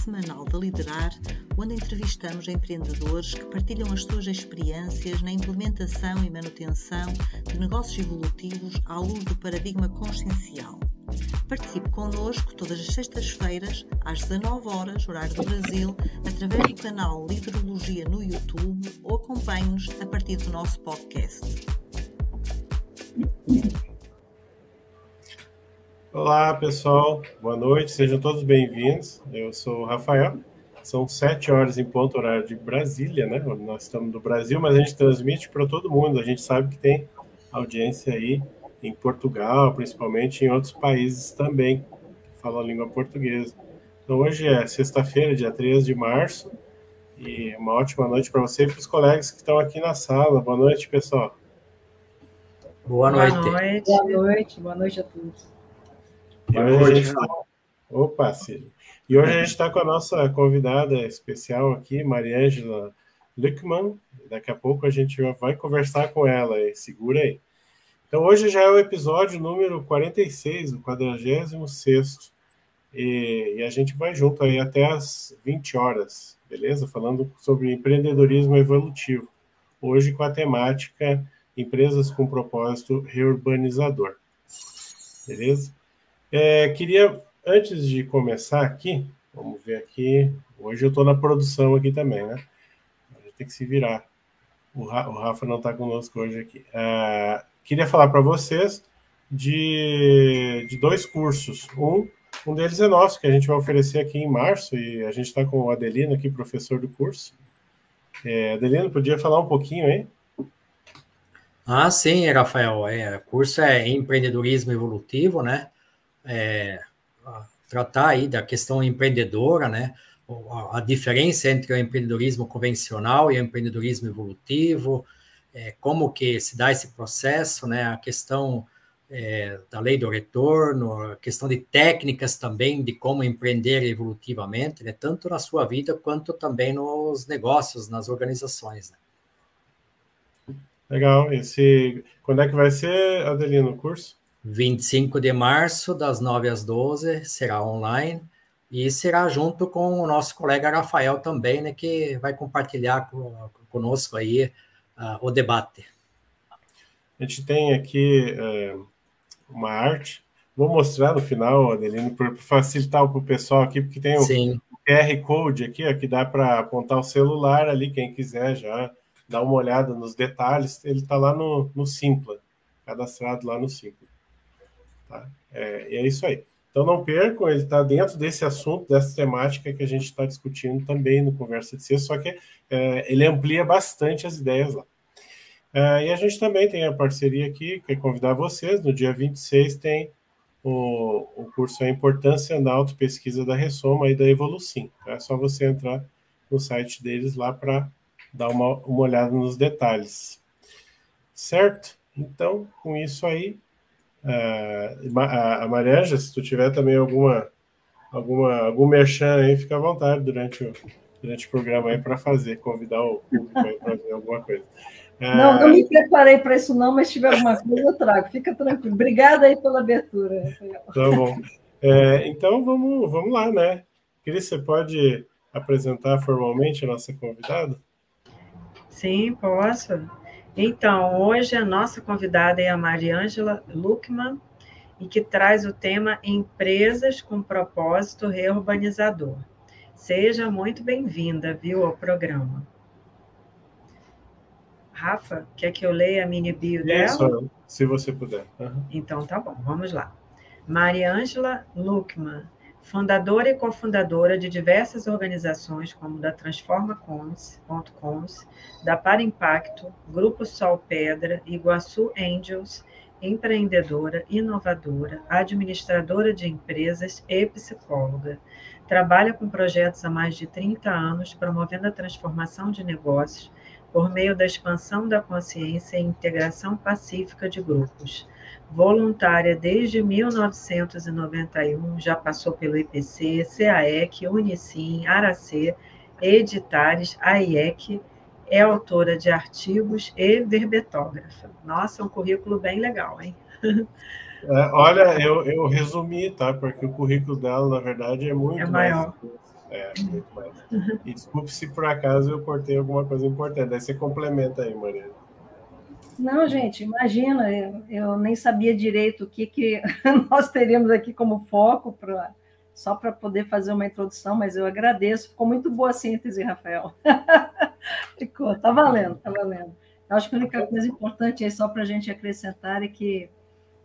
semanal da Liderar, onde entrevistamos empreendedores que partilham as suas experiências na implementação e manutenção de negócios evolutivos à luz do paradigma consciencial. Participe connosco todas as sextas-feiras, às 19 horas, horário do Brasil, através do canal Liderologia no YouTube ou acompanhe-nos a partir do nosso podcast. Olá, pessoal. Boa noite. Sejam todos bem-vindos. Eu sou o Rafael. São 7 horas em ponto, horário de Brasília, né? Nós estamos no Brasil, mas a gente transmite para todo mundo. A gente sabe que tem audiência aí em Portugal, principalmente em outros países também, que falam a língua portuguesa. Então, hoje é sexta-feira, dia 13 de março, e uma ótima noite para você e para os colegas que estão aqui na sala. Boa noite, pessoal. Boa noite. Boa noite a todos. E hoje Opa, Cílio. E hoje a gente está com a nossa convidada especial aqui, Mariângela Luckman. Daqui a pouco a gente vai conversar com ela, segura aí. Então hoje já é o episódio número 46, o 46º. E a gente vai junto aí até as 20 horas, beleza? Falando sobre empreendedorismo evolutivo. Hoje com a temática Empresas com Propósito Reurbanizador. Beleza? Queria, antes de começar aqui, vamos ver aqui, hoje eu estou na produção aqui também, né? A gente tem que se virar. O Rafa não está conosco hoje aqui. Queria falar para vocês de 2 cursos. Um deles é nosso, que a gente vai oferecer aqui em março, e a gente está com o Adelino aqui, professor do curso. Adelino, podia falar um pouquinho aí? Sim, Rafael. O curso é empreendedorismo evolutivo, né? Tratar aí da questão empreendedora, né? A diferença entre o empreendedorismo convencional e o empreendedorismo evolutivo, como que se dá esse processo, né? A questão da lei do retorno, a questão de técnicas também de como empreender evolutivamente, né? Tanto na sua vida quanto também nos negócios, nas organizações, né? Legal. Quando é que vai ser, Adelino, o curso? 25 de março, das 9 às 12, será online, e será junto com o nosso colega Rafael também, né, que vai compartilhar conosco aí o debate. A gente tem aqui uma arte, vou mostrar no final, Adelino, para facilitar para o pessoal aqui, porque tem o QR Code aqui, ó, que dá para apontar o celular ali, quem quiser já dar uma olhada nos detalhes, ele está lá no Simpla, cadastrado lá no Simpla. Tá? E é isso aí. Então não percam, ele está dentro desse assunto, dessa temática que a gente está discutindo também no Conversa de Sexta, só que ele amplia bastante as ideias lá. E a gente também tem a parceria aqui, quer convidar vocês, no dia 26 tem o curso A Importância da Autopesquisa da Ressoma e da Evolucim. Tá? É só você entrar no site deles lá para dar uma olhada nos detalhes. Certo? Então, com isso aí, a Mariângela, se tu tiver também algum merchan aí, fica à vontade durante o programa aí para convidar o público aí para ver alguma coisa. Não me preparei para isso não, mas se tiver alguma coisa eu trago, fica tranquilo. Obrigada aí pela abertura. Tá bom. Então vamos lá, né? Cris, você pode apresentar formalmente a nossa convidada? Sim, posso. Então, hoje a nossa convidada é a Mariângela Luckman, e que traz o tema Empresas com Propósito Reurbanizador. Seja muito bem-vinda, viu, ao programa. Rafa, quer que eu leia a mini bio dela? Isso, se você puder. Uhum. Então, tá bom, vamos lá. Mariângela Luckman, fundadora e cofundadora de diversas organizações, como da Transforma.coms, da Para Impacto, Grupo Sol Pedra, Iguaçu Angels, empreendedora, inovadora, administradora de empresas e psicóloga. Trabalha com projetos há mais de 30 anos, promovendo a transformação de negócios por meio da expansão da consciência e integração pacífica de grupos. Voluntária desde 1991, já passou pelo IPC, CAEC, Unicim, Aracê, Editares, AIEC, é autora de artigos e verbetógrafa. Nossa, um currículo bem legal, hein? Olha, eu resumi, tá? Porque o currículo dela, na verdade, é muito maior. Muito mais. E desculpe se por acaso eu cortei alguma coisa importante. Daí você complementa aí, Mariana. Não, gente, imagina, eu nem sabia direito o que nós teríamos aqui como foco, só para poder fazer uma introdução, mas eu agradeço. Ficou muito boa a síntese, Rafael. Ficou, tá valendo, tá valendo. Eu acho que a única coisa importante aí, só para a gente acrescentar, é que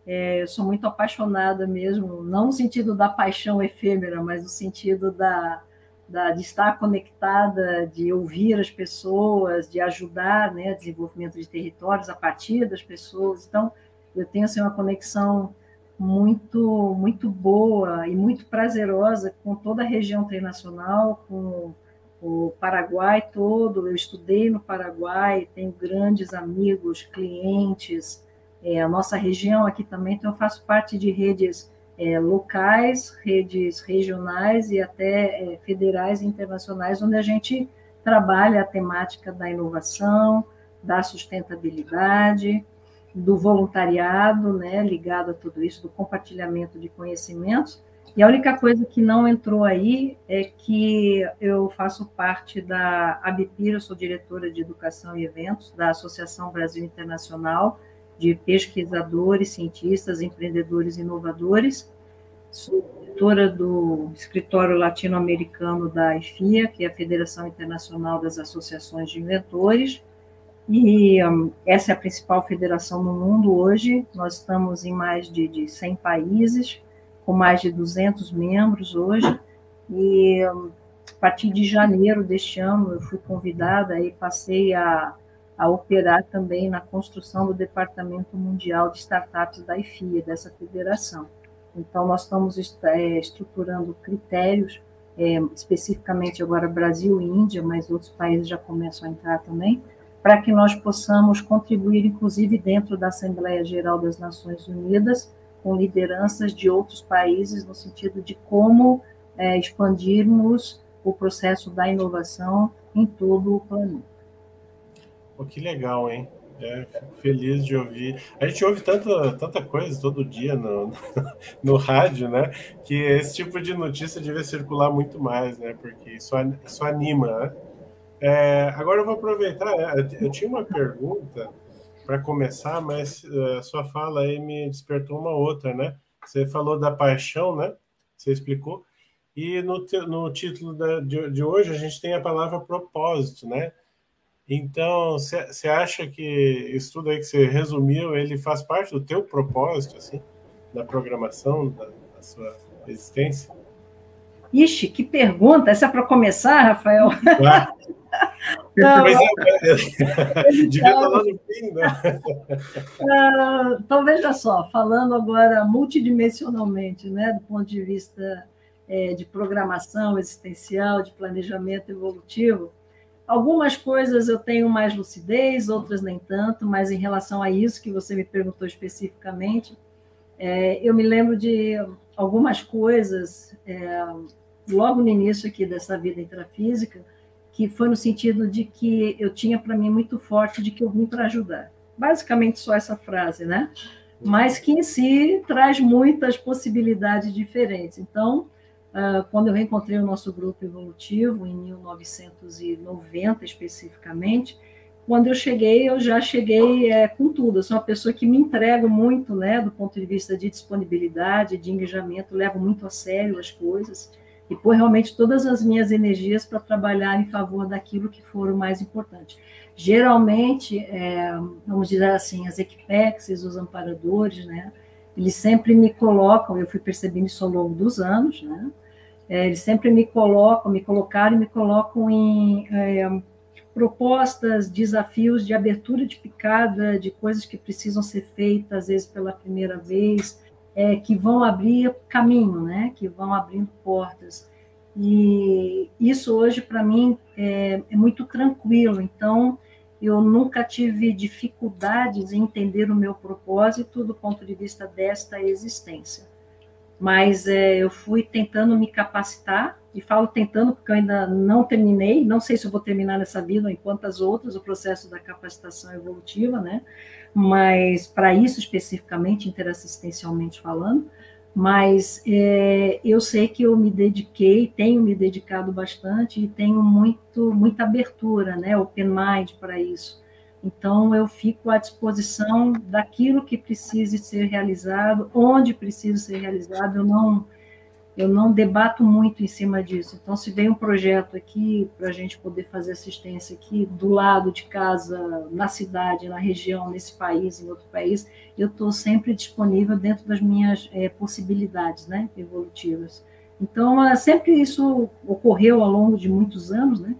eu sou muito apaixonada mesmo, não no sentido da paixão efêmera, mas no sentido de estar conectada, de ouvir as pessoas, de ajudar, né, desenvolvimento de territórios a partir das pessoas. Então, eu tenho assim, uma conexão muito, muito boa e muito prazerosa com toda a região internacional, com o Paraguai todo. Eu estudei no Paraguai, tenho grandes amigos, clientes, a nossa região aqui também, então eu faço parte de redes locais, redes regionais e até federais e internacionais, onde a gente trabalha a temática da inovação, da sustentabilidade, do voluntariado, né, ligado a tudo isso, do compartilhamento de conhecimentos. E a única coisa que não entrou aí é que eu faço parte da ABPIR, eu sou diretora de Educação e Eventos, da Associação Brasil Internacional de Pesquisadores, Cientistas, Empreendedores e Inovadores. Sou diretora do Escritório Latino-Americano da IFIA, que é a Federação Internacional das Associações de Inventores, e essa é a principal federação no mundo hoje. Nós estamos em mais de 100 países, com mais de 200 membros hoje, e a partir de janeiro deste ano eu fui convidada e passei a operar também na construção do Departamento Mundial de Startups da IFIA, dessa federação. Então, nós estamos estruturando critérios, especificamente agora Brasil e Índia, mas outros países já começam a entrar também, para que nós possamos contribuir, inclusive, dentro da Assembleia Geral das Nações Unidas, com lideranças de outros países, no sentido de como expandirmos o processo da inovação em todo o planeta. Pô, que legal, hein? Fico feliz de ouvir. A gente ouve tanta coisa todo dia no rádio, né? Que esse tipo de notícia devia circular muito mais, né? Porque isso anima, né? Agora eu vou aproveitar. Eu tinha uma pergunta para começar, mas a sua fala aí me despertou uma outra, né? Você falou da paixão, né? Você explicou. E no título de hoje a gente tem a palavra propósito, né? Então, você acha que isso tudo aí que você resumiu, ele faz parte do teu propósito, assim, da programação, da sua existência? Ixi, que pergunta! Essa é para começar, Rafael? Claro. Não, devia estar lá no fim, né? Então, veja só, falando agora multidimensionalmente, né, do ponto de vista de programação existencial, de planejamento evolutivo, algumas coisas eu tenho mais lucidez, outras nem tanto, mas em relação a isso que você me perguntou especificamente, eu me lembro de algumas coisas, logo no início aqui dessa vida intrafísica, que foi no sentido de que eu tinha para mim muito forte de que eu vim para ajudar. Basicamente só essa frase, né? Mas que em si traz muitas possibilidades diferentes. Então, quando eu reencontrei o nosso grupo evolutivo, em 1990 especificamente, quando eu já cheguei com tudo. Eu sou uma pessoa que me entrego muito, né, do ponto de vista de disponibilidade, de engajamento, levo muito a sério as coisas, e pôr realmente todas as minhas energias para trabalhar em favor daquilo que for o mais importante. Geralmente, vamos dizer assim, as equipexes, os amparadores, né, eles sempre me colocam, eu fui percebendo isso ao longo dos anos, né, eles sempre me colocaram e me colocam em propostas, desafios de abertura de picada, de coisas que precisam ser feitas, às vezes pela primeira vez, que vão abrir caminho, né? Que vão abrindo portas. E isso hoje, para mim, é muito tranquilo. Então, eu nunca tive dificuldades em entender o meu propósito do ponto de vista desta existência. Mas eu fui tentando me capacitar, e falo tentando porque eu ainda não terminei, não sei se eu vou terminar nessa vida ou em quantas outras, o processo da capacitação evolutiva, né? Mas para isso especificamente, interassistencialmente falando, Mas eu sei que eu me dediquei, tenho me dedicado bastante e tenho muita abertura, né, open mind para isso. Então, eu fico à disposição daquilo que precise ser realizado, onde precisa ser realizado, eu não debato muito em cima disso. Então, se vem um projeto aqui para a gente poder fazer assistência aqui do lado de casa, na cidade, na região, nesse país, em outro país, eu estou sempre disponível dentro das minhas possibilidades, né, evolutivas. Então, sempre isso ocorreu ao longo de muitos anos, né?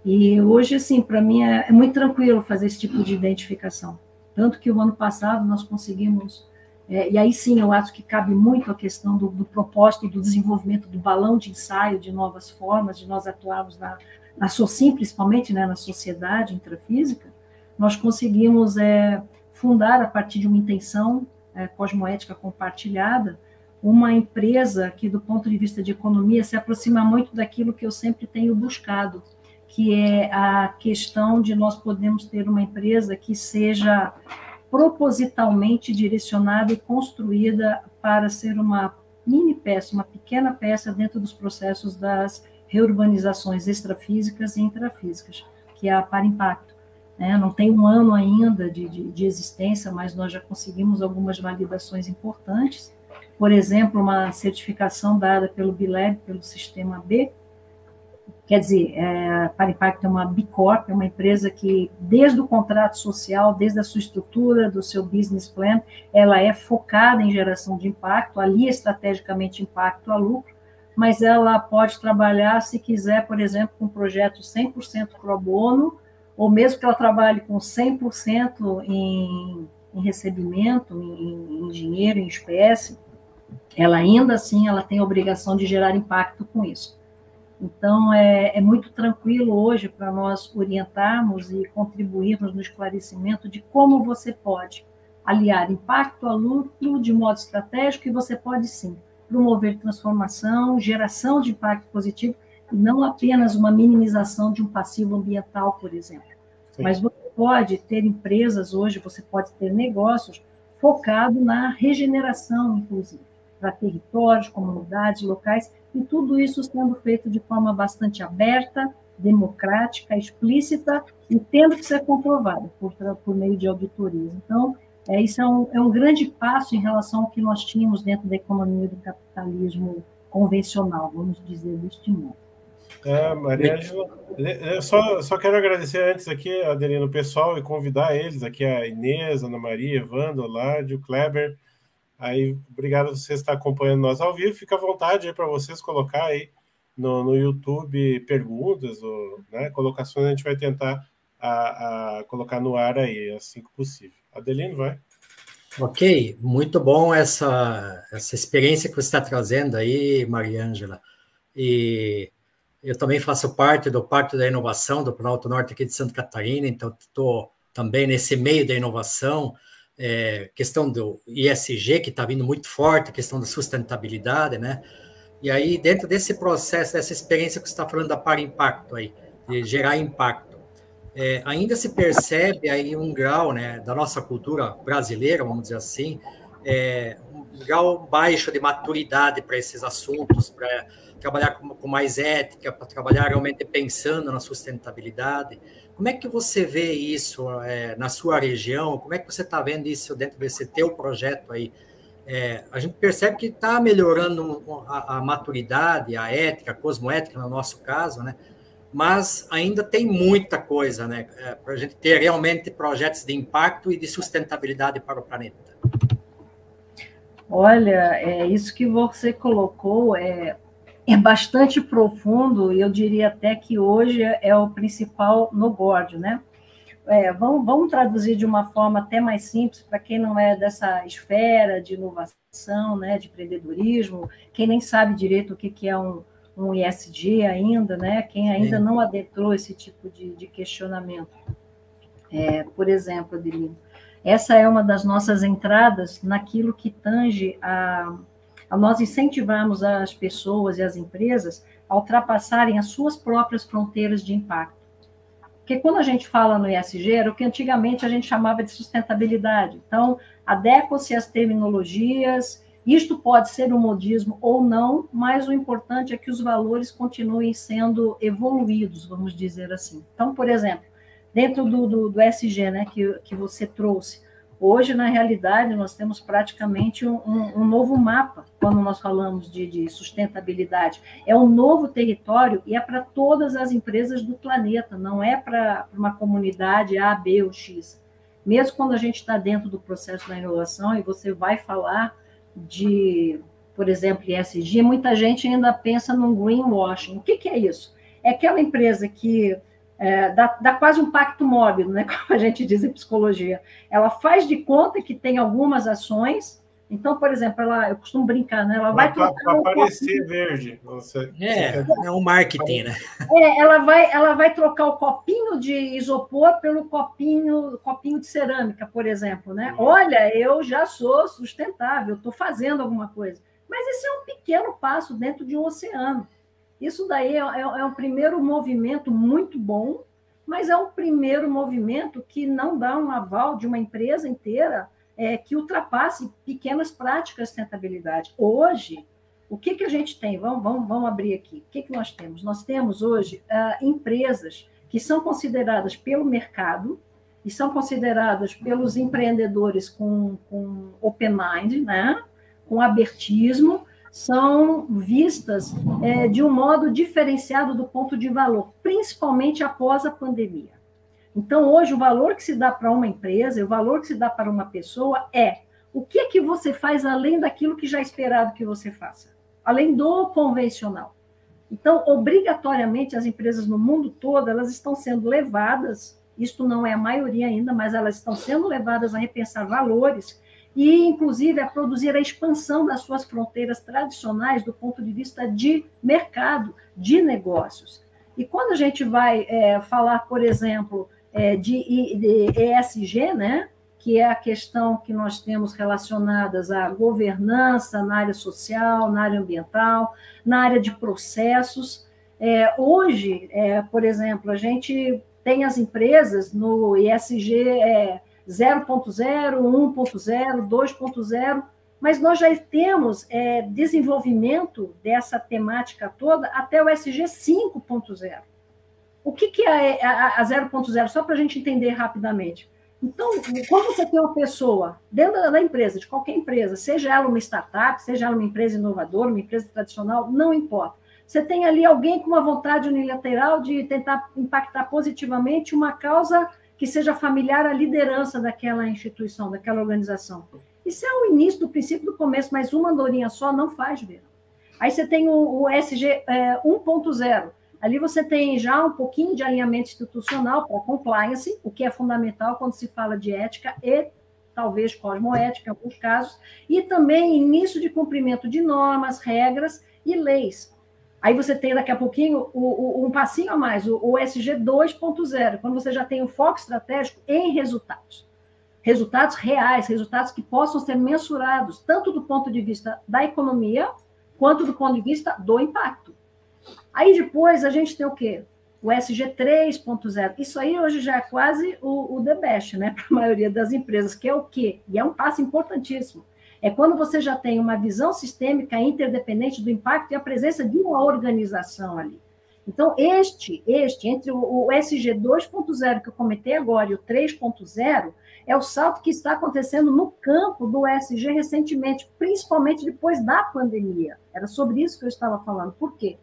E hoje, assim, para mim é muito tranquilo fazer esse tipo de identificação. Tanto que o ano passado nós conseguimos. E aí sim, eu acho que cabe muito a questão do propósito do desenvolvimento do balão de ensaio de novas formas, de nós atuarmos na SOCIM, principalmente, né, na Sociedade Intrafísica, nós conseguimos fundar, a partir de uma intenção cosmoética compartilhada, uma empresa que, do ponto de vista de economia, se aproxima muito daquilo que eu sempre tenho buscado, que é a questão de nós podermos ter uma empresa que seja propositalmente direcionada e construída para ser uma mini peça, uma pequena peça dentro dos processos das reurbanizações extrafísicas e intrafísicas, que é a Par Impacto. Não tem um ano ainda de existência, mas nós já conseguimos algumas validações importantes. Por exemplo, uma certificação dada pelo BILEB, pelo Sistema B. Quer dizer, a Par Impacto é uma B Corp, é uma empresa que, desde o contrato social, desde a sua estrutura, do seu business plan, ela é focada em geração de impacto, alia estrategicamente impacto a lucro, mas ela pode trabalhar, se quiser, por exemplo, com projetos 100% pro bono, ou mesmo que ela trabalhe com 100% em recebimento, em dinheiro, em espécie, ela ainda assim ela tem a obrigação de gerar impacto com isso. Então, é muito tranquilo hoje para nós orientarmos e contribuirmos no esclarecimento de como você pode aliar impacto a lucro de modo estratégico, e você pode, sim, promover transformação, geração de impacto positivo, e não apenas uma minimização de um passivo ambiental, por exemplo. Sim. Mas você pode ter empresas hoje, você pode ter negócios focados na regeneração, inclusive, para territórios, comunidades, locais, e tudo isso sendo feito de forma bastante aberta, democrática, explícita, e tendo que ser comprovado por meio de auditorias. Então, isso é um grande passo em relação ao que nós tínhamos dentro da economia do capitalismo convencional, vamos dizer, deste modo. Maria Ângela, eu só quero agradecer antes aqui, Adelino, o pessoal, e convidar eles aqui, a Inês, Ana Maria, Evandro, Ládio, Kleber. Aí, obrigado por você estar acompanhando nós ao vivo. Fica à vontade aí para vocês colocar aí no YouTube perguntas, ou, né, colocações, a gente vai tentar a colocar no ar aí, assim que possível. Adelino, vai. Ok, muito bom essa experiência que você está trazendo aí, Maria Ângela. E eu também faço parte do Pacto da Inovação do Planalto Norte aqui de Santa Catarina, então estou também nesse meio da inovação, questão do ESG, que está vindo muito forte, questão da sustentabilidade, né? E aí, dentro desse processo, dessa experiência que você está falando da Par Impacto aí, de gerar impacto, ainda se percebe aí um grau, né, da nossa cultura brasileira, vamos dizer assim, um grau baixo de maturidade para esses assuntos, para trabalhar com mais ética, para trabalhar realmente pensando na sustentabilidade. Como é que você vê isso na sua região? Como é que você está vendo isso dentro desse teu projeto aí? A gente percebe que está melhorando a maturidade, a ética, a cosmoética, no nosso caso, né? Mas ainda tem muita coisa, né, para a gente ter realmente projetos de impacto e de sustentabilidade para o planeta. Olha, isso que você colocou é bastante profundo, e eu diria até que hoje é o principal negócio, né? Vamos traduzir de uma forma até mais simples, para quem não é dessa esfera de inovação, né, de empreendedorismo, quem nem sabe direito o que é um ESG ainda, né? Quem ainda não adentrou esse tipo de questionamento. Por exemplo, Adelino, essa é uma das nossas entradas naquilo que tange a nós incentivarmos as pessoas e as empresas a ultrapassarem as suas próprias fronteiras de impacto. Porque quando a gente fala no ESG, era o que antigamente a gente chamava de sustentabilidade. Então, adequam-se às terminologias Isto pode ser um modismo ou não, mas o importante é que os valores continuem sendo evoluídos, vamos dizer assim. Então, por exemplo, dentro do SG, né, que você trouxe, hoje, na realidade, nós temos praticamente um novo mapa, quando nós falamos de sustentabilidade. É um novo território e é para todas as empresas do planeta, não é para uma comunidade A, B ou X. Mesmo quando a gente está dentro do processo da inovação e você vai falar de, por exemplo, ESG, muita gente ainda pensa no greenwashing. O que é isso? É aquela empresa que dá quase um pacto móvel, né, como a gente diz em psicologia. Ela faz de conta que tem algumas ações. Então, por exemplo, eu costumo brincar, né? Ela vai trocar para parecer verde. É um marketing, né? Ela vai trocar o copinho de isopor pelo copinho de cerâmica, por exemplo, né? Olha, eu já sou sustentável, estou fazendo alguma coisa. Mas esse é um pequeno passo dentro de um oceano. Isso daí é um primeiro movimento muito bom, mas é um primeiro movimento que não dá um aval de uma empresa inteira que ultrapasse pequenas práticas de sustentabilidade. Hoje, o que a gente tem? Vamos abrir aqui. O que nós temos? Nós temos hoje empresas que são consideradas pelo mercado e são consideradas pelos empreendedores com open mind, né? Com abertismo, são vistas de um modo diferenciado do ponto de valor, principalmente após a pandemia. Então, hoje, o valor que se dá para uma empresa e o valor que se dá para uma pessoa o que é que você faz além daquilo que já é esperado que você faça, além do convencional. Então, obrigatoriamente, as empresas no mundo todo, elas estão sendo levadas, isto não é a maioria ainda, mas elas estão sendo levadas a repensar valores e, inclusive, a produzir a expansão das suas fronteiras tradicionais do ponto de vista de mercado, de negócios. E quando a gente vai falar, por exemplo, de ESG, né, que é a questão que nós temos relacionadas à governança na área social, na área ambiental, na área de processos. Hoje, por exemplo, a gente tem as empresas no ESG 0.0, 1.0, 2.0, mas nós já temos desenvolvimento dessa temática toda até o ESG 5.0. O que é a 0.0? Só para a gente entender rapidamente. Então, quando você tem uma pessoa dentro da empresa, de qualquer empresa, seja ela uma startup, seja ela uma empresa inovadora, uma empresa tradicional, não importa. Você tem ali alguém com uma vontade unilateral de tentar impactar positivamente uma causa que seja familiar à liderança daquela instituição, daquela organização. Isso é o início do princípio do começo, mas uma andorinha só não faz ver. Aí você tem o ESG 1.0. Ali você tem já um pouquinho de alinhamento institucional para compliance, o que é fundamental quando se fala de ética e talvez cosmoética em alguns casos, e também início de cumprimento de normas, regras e leis. Aí você tem daqui a pouquinho um passinho a mais, o ESG 2.0, quando você já tem um foco estratégico em resultados. Resultados reais, resultados que possam ser mensurados, tanto do ponto de vista da economia, quanto do ponto de vista do impacto. Aí depois a gente tem o quê? O ESG 3.0. Isso aí hoje já é quase o the best, né? Para a maioria das empresas, que é o quê? E é um passo importantíssimo. É quando você já tem uma visão sistêmica interdependente do impacto e a presença de uma organização ali. Então, entre o ESG 2.0 que eu comentei agora e o 3.0, é o salto que está acontecendo no campo do ESG recentemente, principalmente depois da pandemia. Era sobre isso que eu estava falando. Por quê?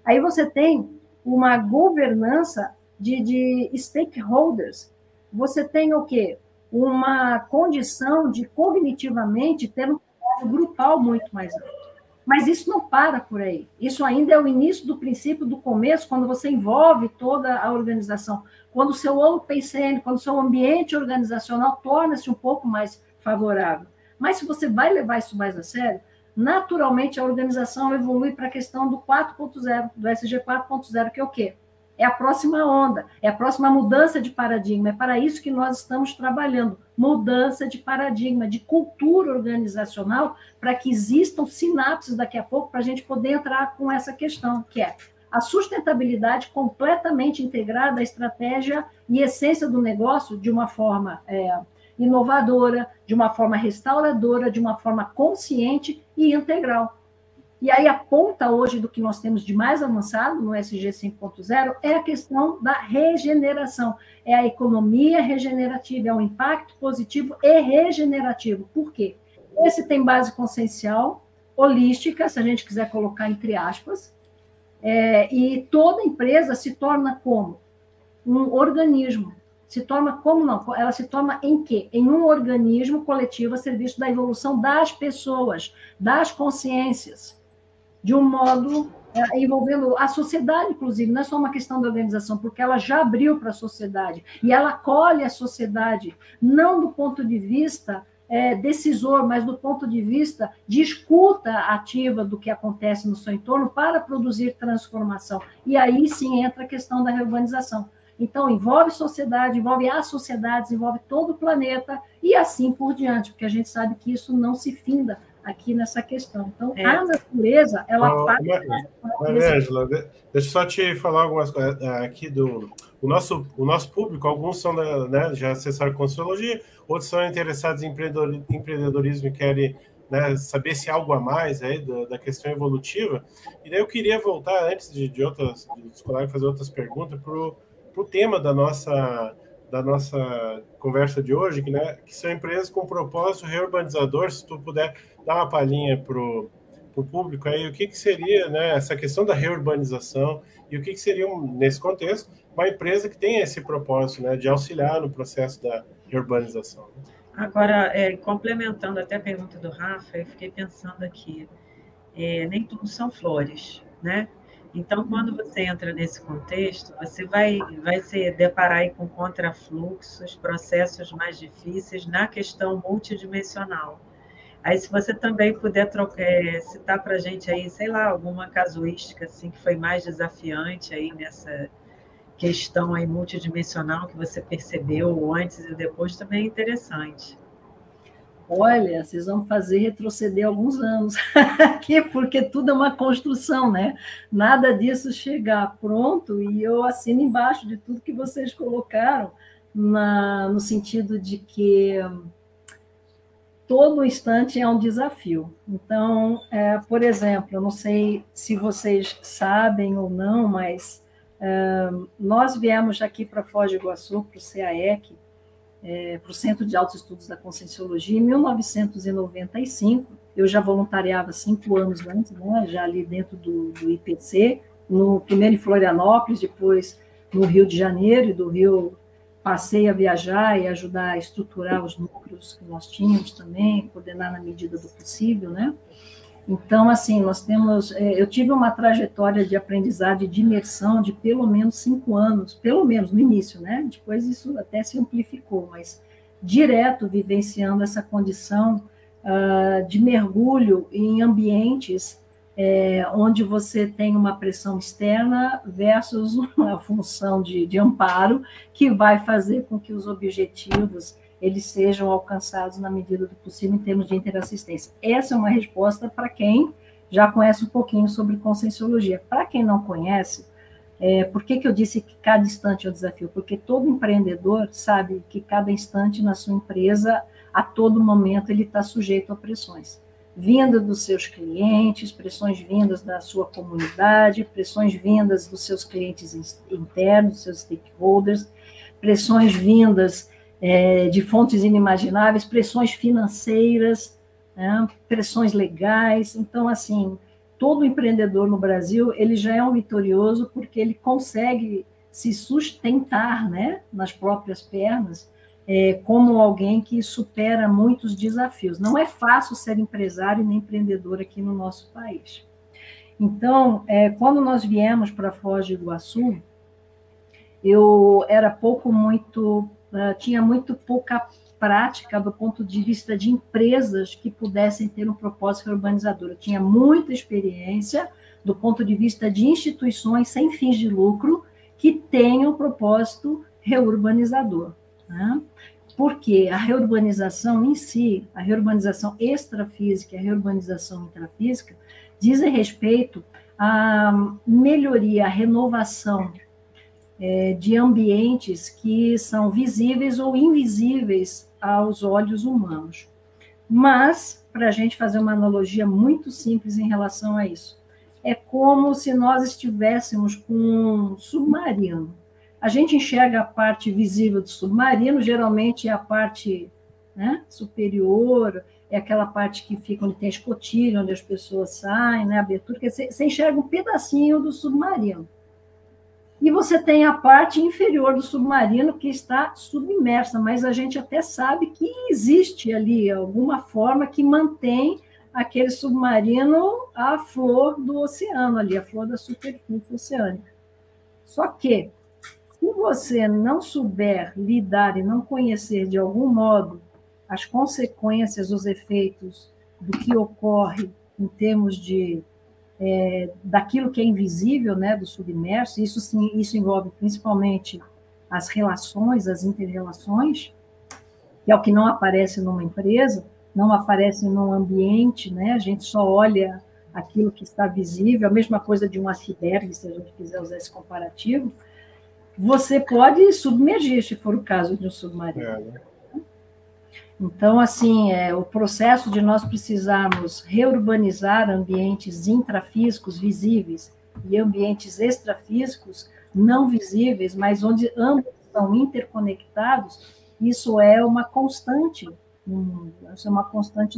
Aí você tem uma governança de stakeholders. Você tem o quê? Uma condição de cognitivamente ter um trabalho grupal muito mais alto. Mas isso não para por aí. Isso ainda é o início do princípio do começo, quando você envolve toda a organização. Quando o seu open scene, quando o seu ambiente organizacional torna-se um pouco mais favorável. Mas se você vai levar isso mais a sério, naturalmente a organização evolui para a questão do 4.0, do ESG 4.0, que é o quê? É a próxima onda, é a próxima mudança de paradigma. É para isso que nós estamos trabalhando. Mudança de paradigma, de cultura organizacional, para que existam sinapses daqui a pouco, para a gente poder entrar com essa questão, que é a sustentabilidade completamente integrada à estratégia e essência do negócio de uma forma inovadora, de uma forma restauradora, de uma forma consciente e integral. E aí a ponta hoje do que nós temos de mais avançado no SG 5.0 é a questão da regeneração, é a economia regenerativa, é o impacto positivo e regenerativo. Por quê? Esse tem base consciencial, holística, se a gente quiser colocar entre aspas, e toda empresa se torna como? Um organismo. Se torna como não? Ela se torna em quê? Em um organismo coletivo a serviço da evolução das pessoas, das consciências, de um modo envolvendo a sociedade, inclusive, não é só uma questão da organização, porque ela já abriu para a sociedade, e ela acolhe a sociedade, não do ponto de vista decisor, mas do ponto de vista de escuta ativa do que acontece no seu entorno para produzir transformação. E aí sim entra a questão da reurbanização. Então, envolve sociedade, envolve as sociedades, envolve todo o planeta, e assim por diante, porque a gente sabe que isso não se finda aqui nessa questão. Então, a natureza, ela parte... Maria Ângela, deixa eu só te falar algumas coisas aqui o nosso público, alguns são já acessaram Conscienciologia, outros são interessados em empreendedorismo e querem saber se há algo a mais aí da questão evolutiva. E daí eu queria voltar, antes de dos colegas fazer outras perguntas, para o tema da nossa conversa de hoje, que são empresas com propósito reurbanizador. Se tu puder dar uma palhinha para o público aí, o que seria essa questão da reurbanização e o que seria, nesse contexto, uma empresa que tem esse propósito de auxiliar no processo da reurbanização. Agora, complementando até a pergunta do Rafa, eu fiquei pensando aqui, nem tudo são flores, né? Então, quando você entra nesse contexto, você vai se deparar aí com contrafluxos, processos mais difíceis na questão multidimensional. Aí, se você também puder citar para a gente aí, sei lá, alguma casuística assim, que foi mais desafiante aí nessa questão aí multidimensional que você percebeu antes e depois, também é interessante. Olha, vocês vão fazer retroceder alguns anos aqui, porque tudo é uma construção, né? Nada disso chegar pronto, e eu assino embaixo de tudo que vocês colocaram, no sentido de que todo instante é um desafio. Então, por exemplo, eu não sei se vocês sabem ou não, mas nós viemos aqui para Foz do Iguaçu, para o CAEC, para o Centro de Altos Estudos da Conscienciologia, em 1995. Eu já voluntariava 5 anos antes, já ali dentro do IPC, primeiro em Florianópolis, depois no Rio de Janeiro, e do Rio passei a viajar e ajudar a estruturar os núcleos que nós tínhamos também, coordenar na medida do possível, né? Então, assim, eu tive uma trajetória de aprendizado e de imersão de pelo menos 5 anos, pelo menos no início, né? Depois isso até se amplificou, mas direto vivenciando essa condição de mergulho em ambientes onde você tem uma pressão externa versus uma função de amparo que vai fazer com que os objetivos eles sejam alcançados na medida do possível em termos de interassistência. Essa é uma resposta para quem já conhece um pouquinho sobre Conscienciologia. Para quem não conhece, por que eu disse que cada instante é um desafio? Porque todo empreendedor sabe que cada instante na sua empresa, a todo momento, ele está sujeito a pressões. Vindas dos seus clientes, pressões vindas da sua comunidade, pressões vindas dos seus clientes internos, dos seus stakeholders, pressões vindas de fontes inimagináveis, pressões financeiras, pressões legais. Então, assim, todo empreendedor no Brasil, ele já é um vitorioso porque ele consegue se sustentar, nas próprias pernas, como alguém que supera muitos desafios. Não é fácil ser empresário nem empreendedor aqui no nosso país. Então, quando nós viemos para Foz do Iguaçu, eu tinha muito pouca prática do ponto de vista de empresas que pudessem ter um propósito urbanizador. Eu tinha muita experiência do ponto de vista de instituições sem fins de lucro que tenham propósito reurbanizador. Porque a reurbanização em si, a reurbanização extrafísica e a reurbanização intrafísica, dizem respeito à melhoria, à renovação de ambientes que são visíveis ou invisíveis aos olhos humanos. Mas, para a gente fazer uma analogia muito simples em relação a isso, é como se nós estivéssemos com um submarino. A gente enxerga a parte visível do submarino, geralmente é a parte, né, superior, é aquela parte que fica onde tem escotilha, onde as pessoas saem, né, abertura, que você enxerga um pedacinho do submarino. E você tem a parte inferior do submarino que está submersa, mas a gente até sabe que existe ali alguma forma que mantém aquele submarino à flor do oceano, ali, a flor da superfície oceânica. Só que, se você não souber lidar e não conhecer de algum modo as consequências, os efeitos do que ocorre em termos de daquilo que é invisível, né, do submerso, isso envolve principalmente as relações, as inter-relações, que é o que não aparece numa empresa, não aparece num ambiente, né, a gente só olha aquilo que está visível, a mesma coisa de um iceberg, se a gente quiser usar esse comparativo, você pode submergir, se for o caso de um submarino. Então, assim, o processo de nós precisarmos reurbanizar ambientes intrafísicos visíveis e ambientes extrafísicos não visíveis, mas onde ambos estão interconectados, isso é uma constante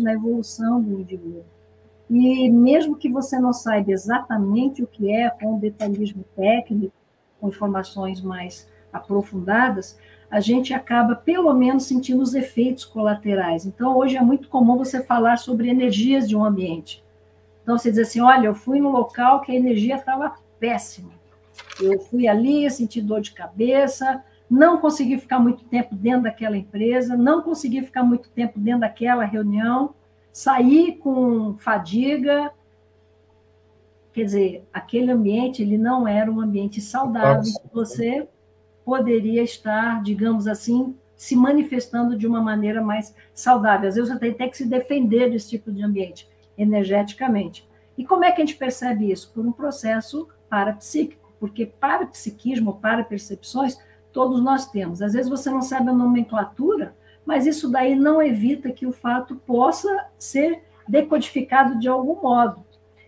na evolução do indivíduo. E mesmo que você não saiba exatamente o que é, com detalhismo técnico, com informações mais aprofundadas, a gente acaba, pelo menos, sentindo os efeitos colaterais. Então, hoje é muito comum você falar sobre energias de um ambiente. Então, você diz assim, olha, eu fui no local que a energia estava péssima. Eu fui ali, senti dor de cabeça, não consegui ficar muito tempo dentro daquela empresa, não consegui ficar muito tempo dentro daquela reunião, saí com fadiga. Quer dizer, aquele ambiente ele não era um ambiente saudável, que você poderia estar, digamos assim, se manifestando de uma maneira mais saudável. Às vezes você tem até que se defender desse tipo de ambiente, energeticamente. E como é que a gente percebe isso? Por um processo parapsíquico, porque parapsiquismo, parapercepções, todos nós temos. Às vezes você não sabe a nomenclatura, mas isso daí não evita que o fato possa ser decodificado de algum modo.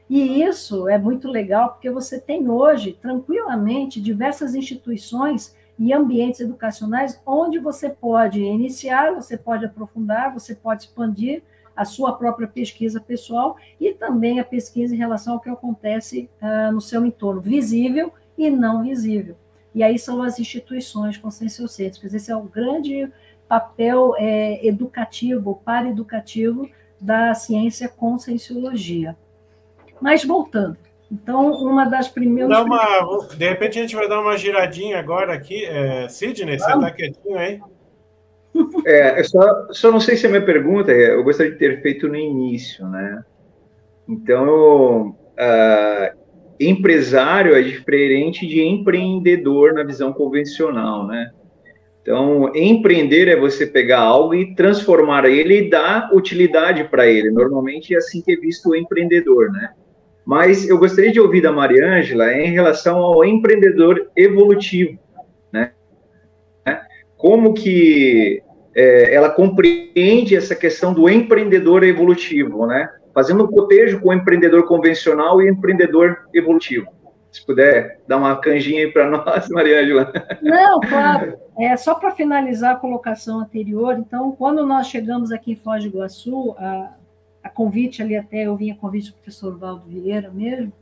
E isso é muito legal, porque você tem hoje, tranquilamente, diversas instituições e ambientes educacionais onde você pode iniciar, você pode aprofundar, você pode expandir a sua própria pesquisa pessoal e também a pesquisa em relação ao que acontece no seu entorno, visível e não visível. E aí são as instituições conscienciocêntricas. Esse é o grande papel educativo, paraeducativo da ciência conscienciologia. Mas voltando, então, uma das primeiras... De repente a gente vai dar uma giradinha agora aqui. Sidney, você está quietinho aí? Eu só não sei se a minha pergunta, eu gostaria de ter feito no início, né? Então, empresário é diferente de empreendedor na visão convencional, né? Então, empreender é você pegar algo e transformar ele e dar utilidade para ele. Normalmente é assim que é visto o empreendedor, né? Mas eu gostaria de ouvir da Mariângela em relação ao empreendedor evolutivo, né? Como que ela compreende essa questão do empreendedor evolutivo, né? Fazendo um cotejo com o empreendedor convencional e empreendedor evolutivo. Se puder dar uma canjinha aí para nós, Mariângela. Não, claro. Só para finalizar a colocação anterior, então, quando nós chegamos aqui em Foz do Iguaçu, a convite ali até, eu vim a convite do professor Valdo Vieira mesmo,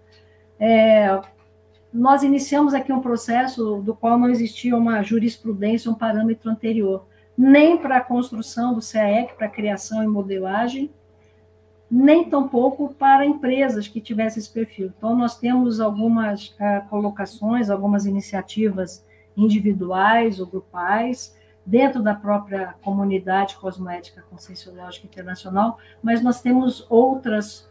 nós iniciamos aqui um processo do qual não existia uma jurisprudência, um parâmetro anterior, nem para a construção do CAEC, para a criação e modelagem, nem tampouco para empresas que tivessem esse perfil. Então, nós temos algumas colocações, algumas iniciativas individuais ou grupais, dentro da própria comunidade cosmoética conscienciológica internacional, mas nós temos outras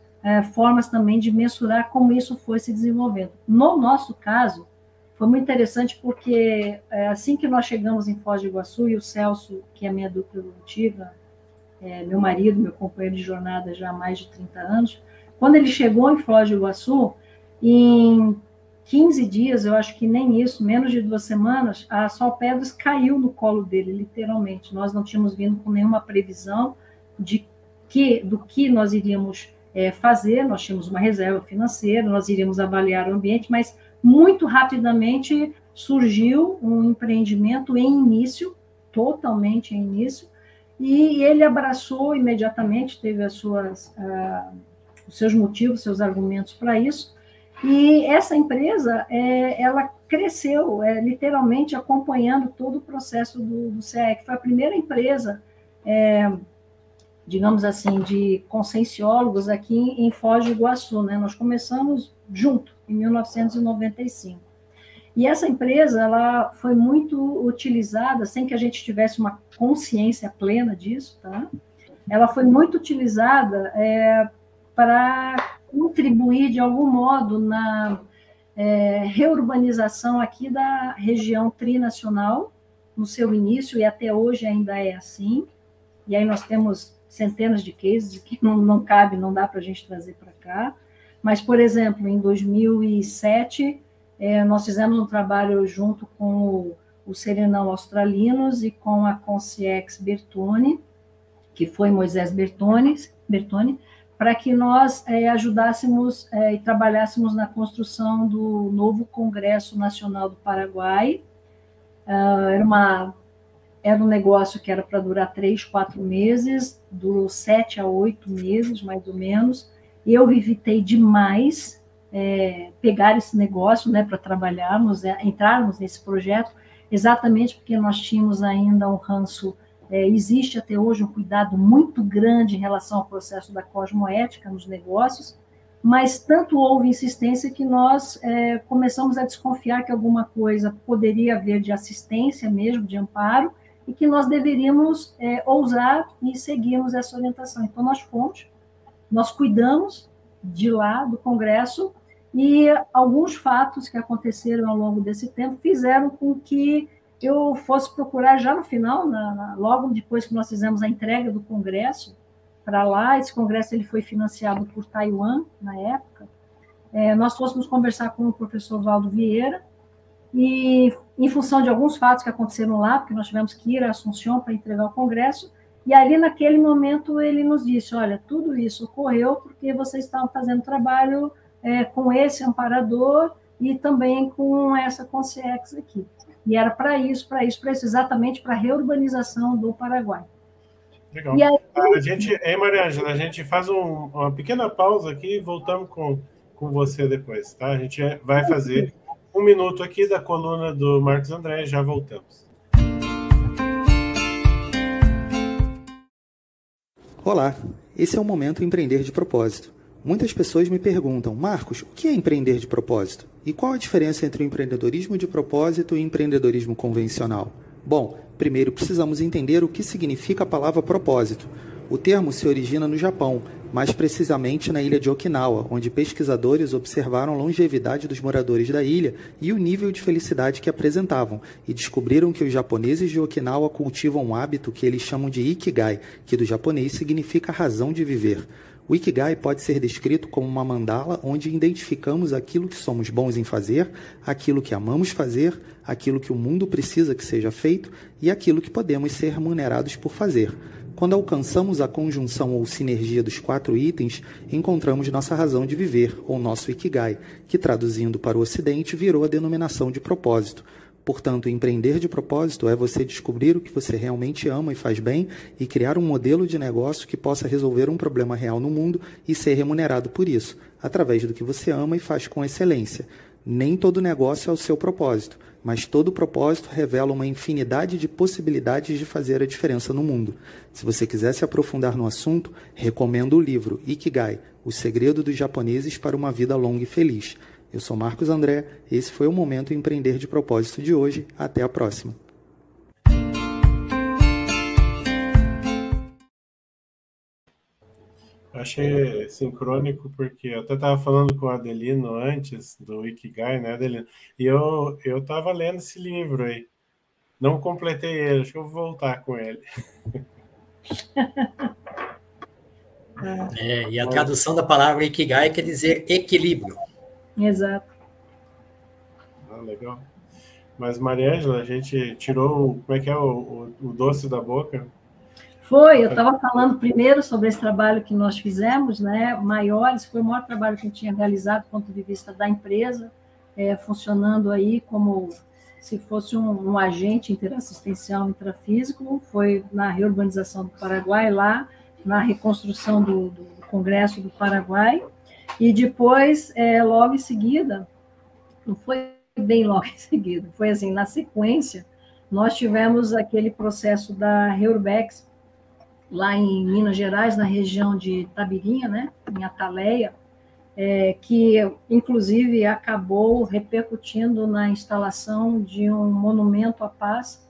formas também de mensurar como isso foi se desenvolvendo. No nosso caso, foi muito interessante porque assim que nós chegamos em Foz do Iguaçu, e o Celso, que é minha dupla evolutiva, meu marido, meu companheiro de jornada já há mais de 30 anos, quando ele chegou em Foz do Iguaçu, em 15 dias, eu acho que nem isso, menos de 2 semanas, a Sol Pedras caiu no colo dele, literalmente. Nós não tínhamos vindo com nenhuma previsão do que nós iríamos fazer, nós tínhamos uma reserva financeira, nós iríamos avaliar o ambiente, mas muito rapidamente surgiu um empreendimento em início, totalmente em início, e ele abraçou imediatamente, teve os seus motivos, seus argumentos para isso, e essa empresa, ela cresceu, literalmente acompanhando todo o processo do CAE, que foi a primeira empresa, digamos assim, de conscienciólogos aqui em Foz do Iguaçu, né? Nós começamos junto, em 1995. E essa empresa, ela foi muito utilizada, sem que a gente tivesse uma consciência plena disso, tá? Ela foi muito utilizada para contribuir, de algum modo, na reurbanização aqui da região trinacional, no seu início, e até hoje ainda é assim. E aí nós temos centenas de cases que não cabe, não dá para a gente trazer para cá. Mas, por exemplo, em 2007, nós fizemos um trabalho junto com o Serenão Australinos e com a Concierge Bertone, que foi Moisés Bertone, para que nós ajudássemos e trabalhássemos na construção do novo Congresso Nacional do Paraguai. Era um negócio que era para durar 3, 4 meses, durou 7 a 8 meses, mais ou menos. Eu evitei demais pegar esse negócio, né, para trabalharmos, entrarmos nesse projeto, exatamente porque nós tínhamos ainda um ranço. Existe até hoje um cuidado muito grande em relação ao processo da cosmoética nos negócios, mas tanto houve insistência que nós começamos a desconfiar que alguma coisa poderia haver de assistência mesmo, de amparo, e que nós deveríamos ousar e seguirmos essa orientação. Então, nós cuidamos de lá, do Congresso, e alguns fatos que aconteceram ao longo desse tempo fizeram com que eu fosse procurar já no final, logo depois que nós fizemos a entrega do Congresso para lá. Esse Congresso ele foi financiado por Taiwan, na época. Nós fôssemos conversar com o professor Valdo Vieira, e em função de alguns fatos que aconteceram lá, porque nós tivemos que ir a Assunção para entregar o Congresso, e ali naquele momento ele nos disse, olha, tudo isso ocorreu porque vocês estavam fazendo trabalho com esse amparador e também com essa Concierge aqui. E era para isso, exatamente para a reurbanização do Paraguai. Legal. E aí, Maria Ângela, a gente faz uma pequena pausa aqui e voltamos com você depois, tá? A gente vai fazer 1 minuto aqui da coluna do Marcos André e já voltamos. Olá, esse é o Momento Empreender de Propósito. Muitas pessoas me perguntam, Marcos, o que é empreender de propósito? E qual a diferença entre o empreendedorismo de propósito e o empreendedorismo convencional? Bom, primeiro precisamos entender o que significa a palavra propósito. O termo se origina no Japão, mais precisamente na ilha de Okinawa, onde pesquisadores observaram a longevidade dos moradores da ilha e o nível de felicidade que apresentavam, e descobriram que os japoneses de Okinawa cultivam um hábito que eles chamam de Ikigai, que do japonês significa razão de viver. O Ikigai pode ser descrito como uma mandala onde identificamos aquilo que somos bons em fazer, aquilo que amamos fazer, aquilo que o mundo precisa que seja feito e aquilo que podemos ser remunerados por fazer. Quando alcançamos a conjunção ou sinergia dos 4 itens, encontramos nossa razão de viver, ou nosso Ikigai, que traduzindo para o Ocidente virou a denominação de propósito. Portanto, empreender de propósito é você descobrir o que você realmente ama e faz bem e criar um modelo de negócio que possa resolver um problema real no mundo e ser remunerado por isso, através do que você ama e faz com excelência. Nem todo negócio é o seu propósito, mas todo propósito revela uma infinidade de possibilidades de fazer a diferença no mundo. Se você quiser se aprofundar no assunto, recomendo o livro Ikigai, O Segredo dos Japoneses para uma Vida Longa e Feliz. Eu sou Marcos André, esse foi o Momento Empreender de Propósito de hoje. Até a próxima. Achei sincrônico, porque eu até estava falando com o Adelino antes do Ikigai, né, Adelino? E eu estava lendo esse livro aí. Não completei ele, acho que eu vou voltar com ele. E a tradução da palavra Ikigai quer dizer equilíbrio. Exato. legal. Mas, Mariângela, a gente tirou, como é que é, o doce da boca? Foi, eu estava falando primeiro sobre esse trabalho que nós fizemos, né, maiores, foi o maior trabalho que a gente tinha realizado do ponto de vista da empresa, funcionando aí como se fosse um agente interassistencial intrafísico, foi na reurbanização do Paraguai, lá na reconstrução do Congresso do Paraguai, e depois, logo em seguida, não foi bem logo em seguida, foi assim, na sequência, nós tivemos aquele processo da Reurbex, lá em Minas Gerais, na região de Tabirinha, né, em Ataleia, que, inclusive, acabou repercutindo na instalação de um monumento à paz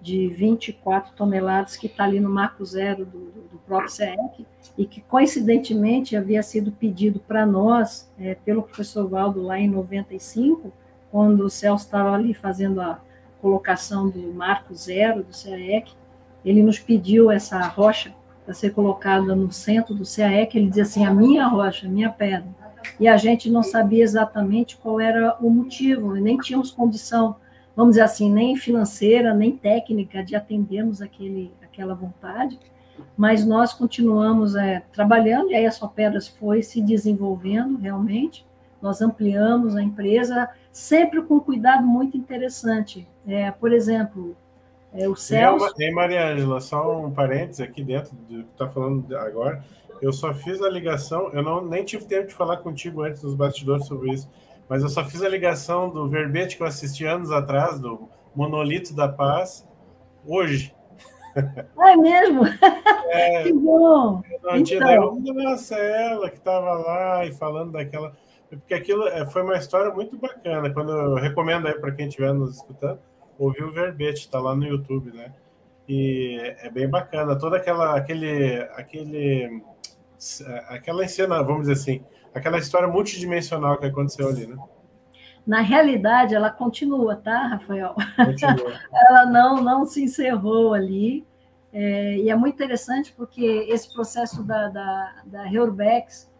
de 24 toneladas, que está ali no Marco Zero do próprio CEEC, e que, coincidentemente, havia sido pedido para nós, pelo professor Valdo, lá em 95, quando o Celso estava ali fazendo a colocação do Marco Zero do CEEC, ele nos pediu essa rocha para ser colocada no centro do CEEC, ele dizia assim, a minha rocha, a minha pedra, e a gente não sabia exatamente qual era o motivo, e nem tínhamos condição, vamos dizer assim, nem financeira, nem técnica de atendermos aquela vontade, mas nós continuamos trabalhando, e aí a Sopedras foi se desenvolvendo realmente, nós ampliamos a empresa, sempre com um cuidado muito interessante. Por exemplo, o Celso... E Mariângela, só um parênteses aqui dentro do que está falando agora, eu só fiz a ligação, eu nem tive tempo de falar contigo antes dos bastidores sobre isso, mas eu só fiz a ligação do verbete que eu assisti anos atrás, do Monolito da Paz, hoje. É mesmo? Que bom! Não tinha nenhuma Marcela que estava lá e falando daquela... Porque aquilo foi uma história muito bacana. Quando eu recomendo aí para quem estiver nos escutando, ouvir o verbete, está lá no YouTube, né? E é bem bacana. Toda aquela cena, vamos dizer assim, aquela história multidimensional que aconteceu ali, né? Na realidade, ela continua, tá, Rafael? Continua. Ela não se encerrou ali. E é muito interessante porque esse processo da Reurbex,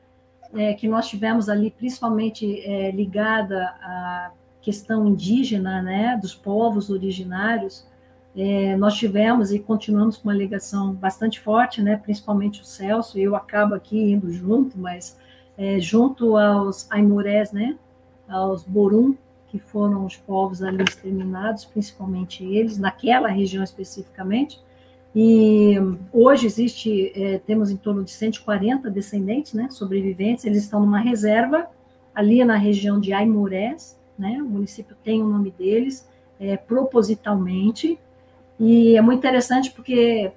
que nós tivemos ali, principalmente ligada à questão indígena, né, dos povos originários, nós tivemos e continuamos com uma ligação bastante forte, né, principalmente o Celso, eu acabo aqui indo junto, mas junto aos Aimorés, né, aos Borum, que foram os povos ali exterminados, principalmente eles, naquela região especificamente. E hoje temos em torno de 140 descendentes, né, sobreviventes, eles estão numa reserva ali na região de Aimorés, né, o município tem o nome deles, propositalmente, e é muito interessante porque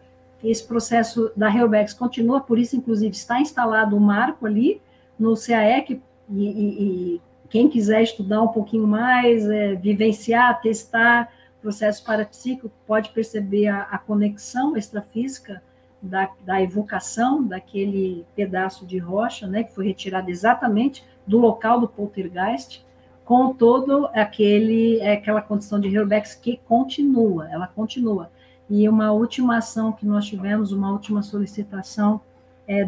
esse processo da Reurbex continua, por isso, inclusive, está instalado um marco ali no CAEC, e quem quiser estudar um pouquinho mais, vivenciar, testar processo parapsíquico, pode perceber a conexão extrafísica da evocação daquele pedaço de rocha, né, que foi retirado exatamente do local do poltergeist, com todo aquela condição de Reurbex que ela continua. E uma última ação que nós tivemos, uma última solicitação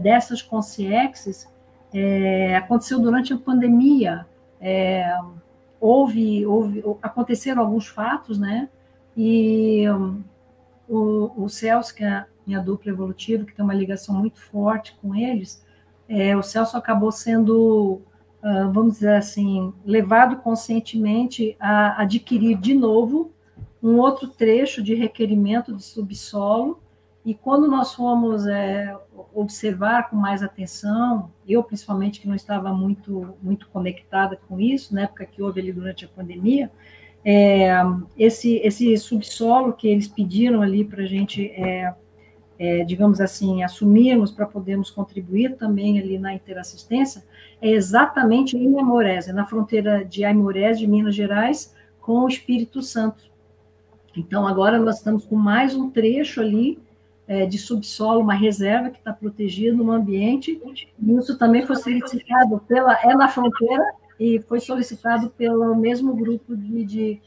dessas consciexes, aconteceu durante a pandemia. Aconteceram alguns fatos, né? E o Celso, que é a minha dupla evolutiva, que tem uma ligação muito forte com eles, o Celso acabou sendo, vamos dizer assim, levado conscientemente a adquirir de novo um outro trecho de requerimento de subsolo, e quando nós fomos observar com mais atenção, eu principalmente, que não estava muito conectada com isso, na época que houve ali durante a pandemia, esse subsolo que eles pediram ali para a gente, digamos assim, assumirmos para podermos contribuir também ali na interassistência, é exatamente em Aimorés, na fronteira de Aimorés, de Minas Gerais, com o Espírito Santo. Então, agora nós estamos com mais um trecho ali, de subsolo, uma reserva que está protegida no ambiente, e isso também foi solicitado na fronteira, e foi solicitado pelo mesmo grupo de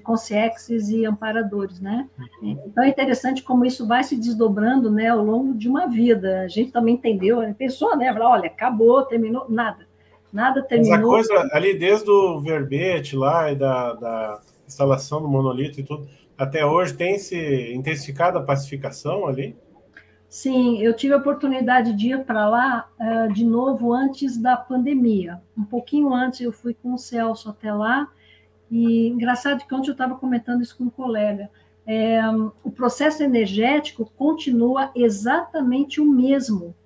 consciexes e amparadores, né? Então, é interessante como isso vai se desdobrando, né, ao longo de uma vida. A gente também entendeu, pensou, né, olha, acabou, terminou, nada. Nada terminou. Mas a coisa ali, desde o verbete lá e da instalação do monolito e tudo, até hoje tem se intensificado a pacificação ali? Sim, eu tive a oportunidade de ir para lá de novo antes da pandemia. Um pouquinho antes eu fui com o Celso até lá, e engraçado que ontem eu estava comentando isso com um colega. O processo energético continua exatamente o mesmo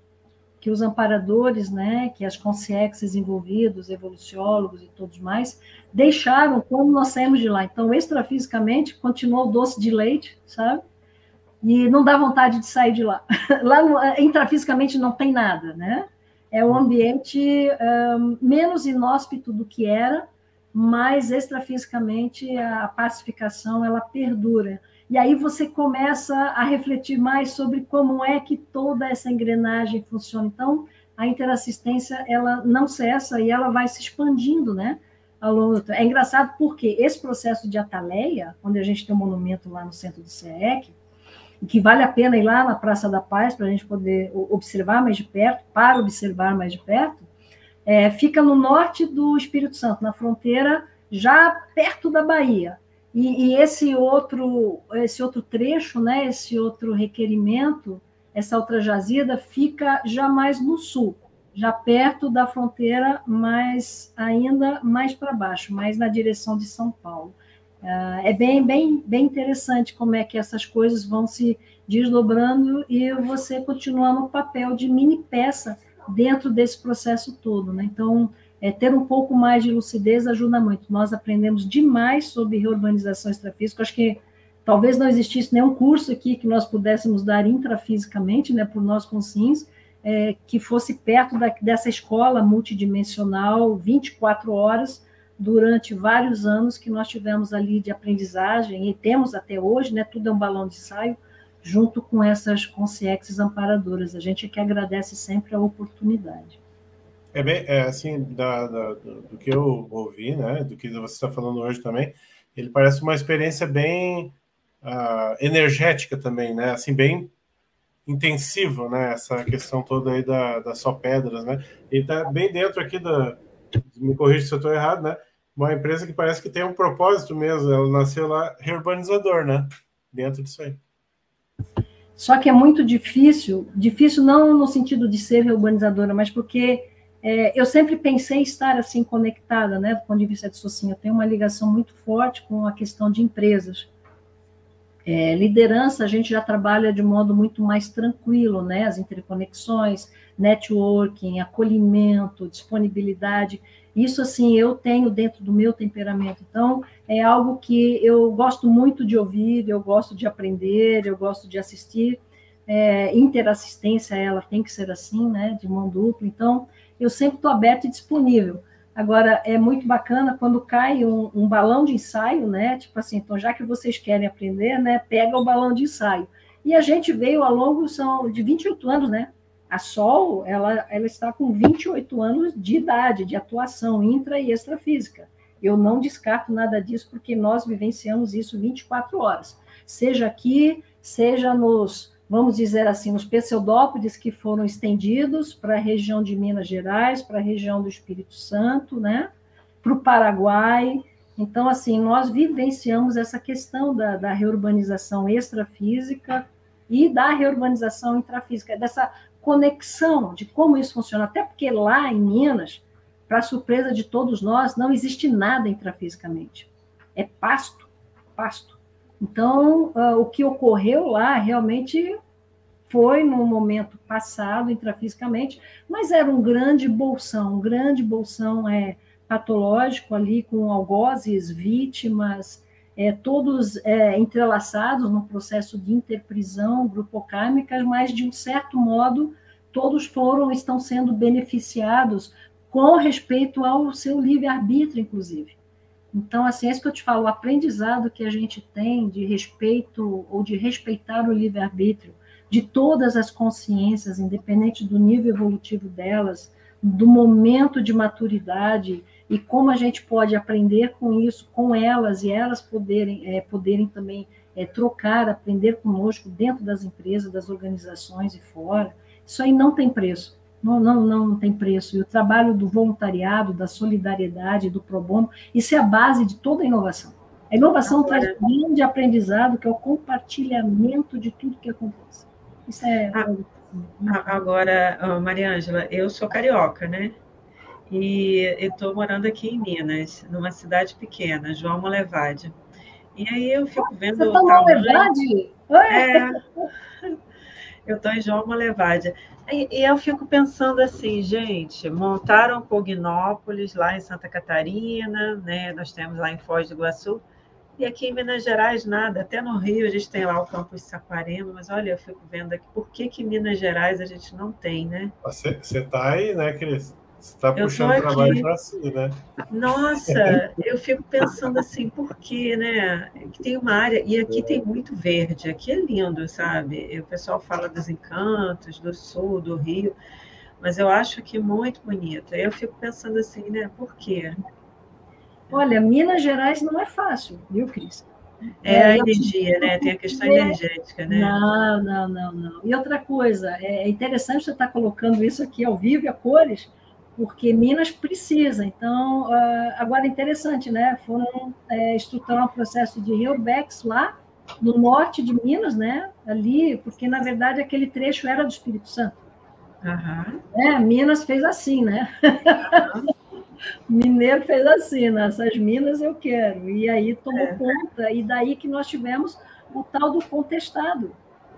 que os amparadores, né, que as consciências envolvidos, evoluciólogos e todos mais, deixaram quando nós saímos de lá. Então, extrafisicamente, continuou doce de leite, sabe? E não dá vontade de sair de lá. Lá, intrafisicamente, não tem nada, né? É um ambiente menos inóspito do que era, mas extrafisicamente a pacificação, ela perdura. E aí você começa a refletir mais sobre como é que toda essa engrenagem funciona. Então, a interassistência, ela não cessa e ela vai se expandindo, né? Ao longo do... É engraçado porque esse processo de Ataleia, onde a gente tem um monumento lá no centro do CEEC, que vale a pena ir lá na Praça da Paz para a gente poder observar mais de perto, para observar mais de perto, fica no norte do Espírito Santo, na fronteira, já perto da Bahia. E esse outro trecho, né, esse outro requerimento, essa outra jazida, fica já mais no sul, já perto da fronteira, mas ainda mais para baixo, mais na direção de São Paulo. É bem interessante como é que essas coisas vão se desdobrando e você continua no papel de mini peça dentro desse processo todo, né? Então, ter um pouco mais de lucidez ajuda muito. Nós aprendemos demais sobre reurbanização extrafísica. Acho que talvez não existisse nenhum curso aqui que nós pudéssemos dar intrafisicamente, né, por nós conscientes, que fosse perto dessa escola multidimensional, 24 horas, durante vários anos que nós tivemos ali de aprendizagem, e temos até hoje, né, tudo é um balão de ensaio, junto com essas consciências amparadoras. A gente que agradece sempre a oportunidade. Assim, do que eu ouvi, né, do que você está falando hoje também, ele parece uma experiência bem energética também, né, assim, bem intensiva, né, essa questão toda aí das só pedras, né, e está bem dentro aqui me corrija se eu estou errado, né, uma empresa que parece que tem um propósito mesmo, ela nasceu lá, reurbanizador, né, dentro disso aí. Só que é muito difícil não no sentido de ser reurbanizadora, mas porque eu sempre pensei estar assim conectada, né, do ponto de vista de socinho. Eu tenho uma ligação muito forte com a questão de empresas. Liderança, a gente já trabalha de modo muito mais tranquilo, né, as interconexões, networking, acolhimento, disponibilidade. Isso, assim, eu tenho dentro do meu temperamento. Então, é algo que eu gosto muito de ouvir, eu gosto de aprender, eu gosto de assistir. Interassistência, ela tem que ser assim, né, de mão dupla. Então, eu sempre estou aberta e disponível. Agora, é muito bacana quando cai um balão de ensaio, né? Tipo assim, então, já que vocês querem aprender, né? Pega o balão de ensaio. E a gente veio ao longo de 28 anos, né? A Sol, ela está com 28 anos de idade, de atuação intra e extrafísica. Eu não descarto nada disso, porque nós vivenciamos isso 24 horas. Seja aqui, seja vamos dizer assim, nos pseudópodes que foram estendidos para a região de Minas Gerais, para a região do Espírito Santo, né? Para o Paraguai. Então, assim, nós vivenciamos essa questão da reurbanização extrafísica e da reurbanização intrafísica, dessa conexão de como isso funciona, até porque lá em Minas, para surpresa de todos nós, não existe nada intrafisicamente. É pasto. Então, o que ocorreu lá realmente foi no momento passado, intrafisicamente, mas era um grande bolsão patológico ali, com algozes, vítimas, todos entrelaçados no processo de interprisão grupocármica, mas, de um certo modo, todos estão sendo beneficiados com respeito ao seu livre-arbítrio, inclusive. Então, assim, é isso que eu te falo, o aprendizado que a gente tem de respeito ou de respeitar o livre-arbítrio de todas as consciências, independente do nível evolutivo delas, do momento de maturidade, e como a gente pode aprender com isso, com elas, e elas poderem também trocar, aprender conosco dentro das empresas, das organizações e fora. Isso aí não tem preço. não tem preço. E o trabalho do voluntariado, da solidariedade, do pro bono, isso é a base de toda a inovação. A inovação traz um grande aprendizado, que é o compartilhamento de tudo que acontece. Isso é... Agora, Mariângela, eu sou carioca, né? E estou morando aqui em Minas, numa cidade pequena, João Molevade. E aí eu fico vendo o tamanho... Eu estou em João Molevade. E eu fico pensando assim, gente, montaram Cognópolis lá em Santa Catarina, né? Nós temos lá em Foz do Iguaçu, e aqui em Minas Gerais nada. Até no Rio a gente tem lá o campus Saquarema, mas olha, eu fico vendo aqui, por que em Minas Gerais a gente não tem, né? Você está aí, né, Cris? Você está puxando trabalho para si, né? Nossa, eu fico pensando assim, por quê, né? Que tem uma área, e aqui tem muito verde, aqui é lindo, sabe? E o pessoal fala dos encantos, do sul, do Rio, mas eu acho aqui muito bonito. Aí eu fico pensando assim, né? Por quê? Olha, Minas Gerais não é fácil, viu, Cris? A energia, né? Tem a questão energética, né? Não. E outra coisa, é interessante você estar colocando isso aqui ao vivo e a cores, porque Minas precisa. Então, agora interessante, né? Foram estruturar um processo de Rio-Bex lá no norte de Minas, né? Ali, porque na verdade aquele trecho era do Espírito Santo. Minas fez assim, né? Mineiro fez assim, nessas minas eu quero. E aí tomou conta, e daí que nós tivemos o tal do contestado.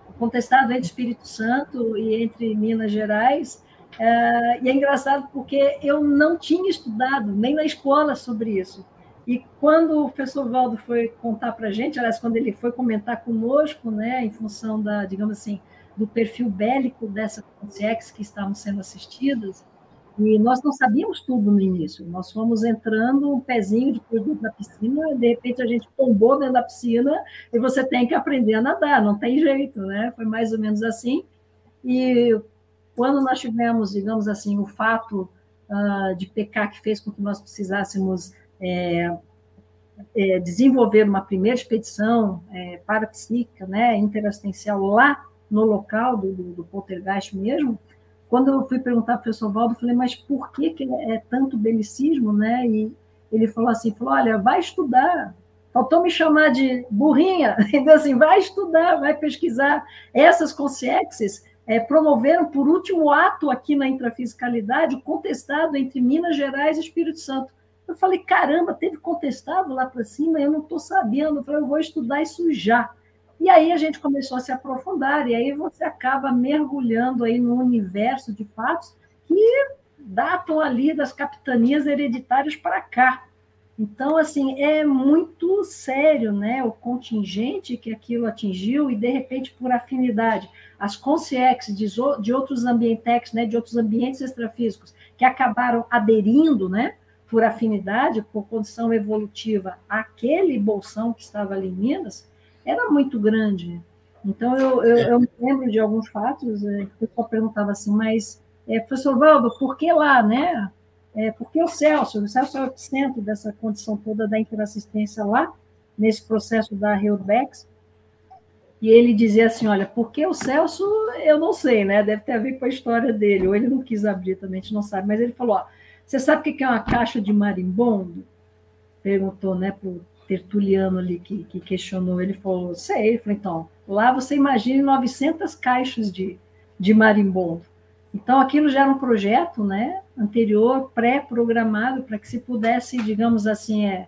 O contestado entre Espírito Santo e entre Minas Gerais. E é engraçado porque eu não tinha estudado nem na escola sobre isso. E quando o professor Valdo foi contar para a gente, aliás, quando ele foi comentar conosco, né, em função da, digamos assim, do perfil bélico dessas consciências que estavam sendo assistidas, e nós não sabíamos tudo no início, nós fomos entrando um pezinho depois dentro da piscina, de repente a gente tombou dentro da piscina e você tem que aprender a nadar, não tem jeito, né? Foi mais ou menos assim. E quando nós tivemos, digamos assim, o fato de pecar que fez com que nós precisássemos desenvolver uma primeira expedição parapsíquica, né, interassistencial lá no local do poltergeist mesmo, quando eu fui perguntar para o professor Valdo, eu falei, mas por que é tanto belicismo, né? E ele falou assim, olha, vai estudar. Faltou me chamar de burrinha. Então, assim, vai estudar, vai pesquisar. Essas consciências promoveram, por último ato aqui na intrafisicalidade, o contestado entre Minas Gerais e Espírito Santo. Eu falei, caramba, teve contestado lá para cima, eu não estou sabendo. Eu falei, eu vou estudar isso já. E aí a gente começou a se aprofundar, e aí você acaba mergulhando aí no universo de fatos que datam ali das capitanias hereditárias para cá. Então, assim, é muito sério, né, o contingente que aquilo atingiu, e, de repente, por afinidade, as consciências de outros ambientex, né, de outros ambientes extrafísicos, que acabaram aderindo, né, por afinidade, por condição evolutiva, àquele bolsão que estava ali em Minas, era muito grande. Então, eu me lembro de alguns fatos, o pessoal perguntava assim, mas, professor Valdo, por que lá, né? Por que o Celso? O Celso é o epicentro dessa condição toda da interassistência lá, nesse processo da Rio-Bex, e ele dizia assim, olha, por que o Celso, eu não sei, né? Deve ter a ver com a história dele, ou ele não quis abrir também, a gente não sabe, mas ele falou, você sabe o que é uma caixa de marimbondo? Perguntou, né, para o Tertuliano ali que questionou, ele falou, sei, ele falou, então, lá você imagine 900 caixas de marimbondo. Então, aquilo já era um projeto, né, anterior, pré-programado, para que se pudesse, digamos assim,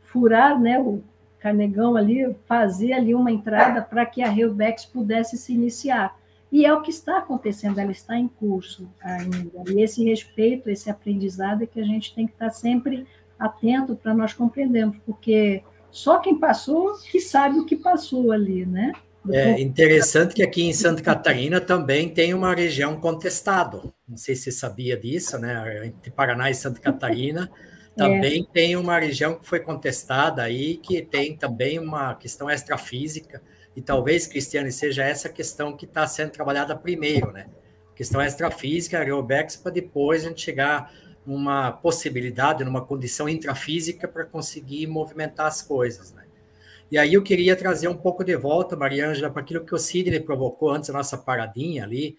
furar, né, o Carnegão ali, fazer ali uma entrada para que a Rio-Bex pudesse se iniciar. E é o que está acontecendo, ela está em curso ainda. E esse respeito, esse aprendizado é que a gente tem que estar sempre atento para nós compreendermos, porque só quem passou que sabe o que passou ali, né? É interessante que aqui em Santa Catarina também tem uma região contestado. Não sei se você sabia disso, né? Entre Paraná e Santa Catarina também tem uma região que foi contestada aí, que tem também uma questão extrafísica, e talvez, Cristiane, seja essa questão que está sendo trabalhada primeiro, né? Questão extrafísica, Rio-Bex, para depois a gente chegar numa possibilidade, numa condição intrafísica para conseguir movimentar as coisas, né? E aí eu queria trazer um pouco de volta, Mariângela, para aquilo que o Sidney provocou antes da nossa paradinha ali,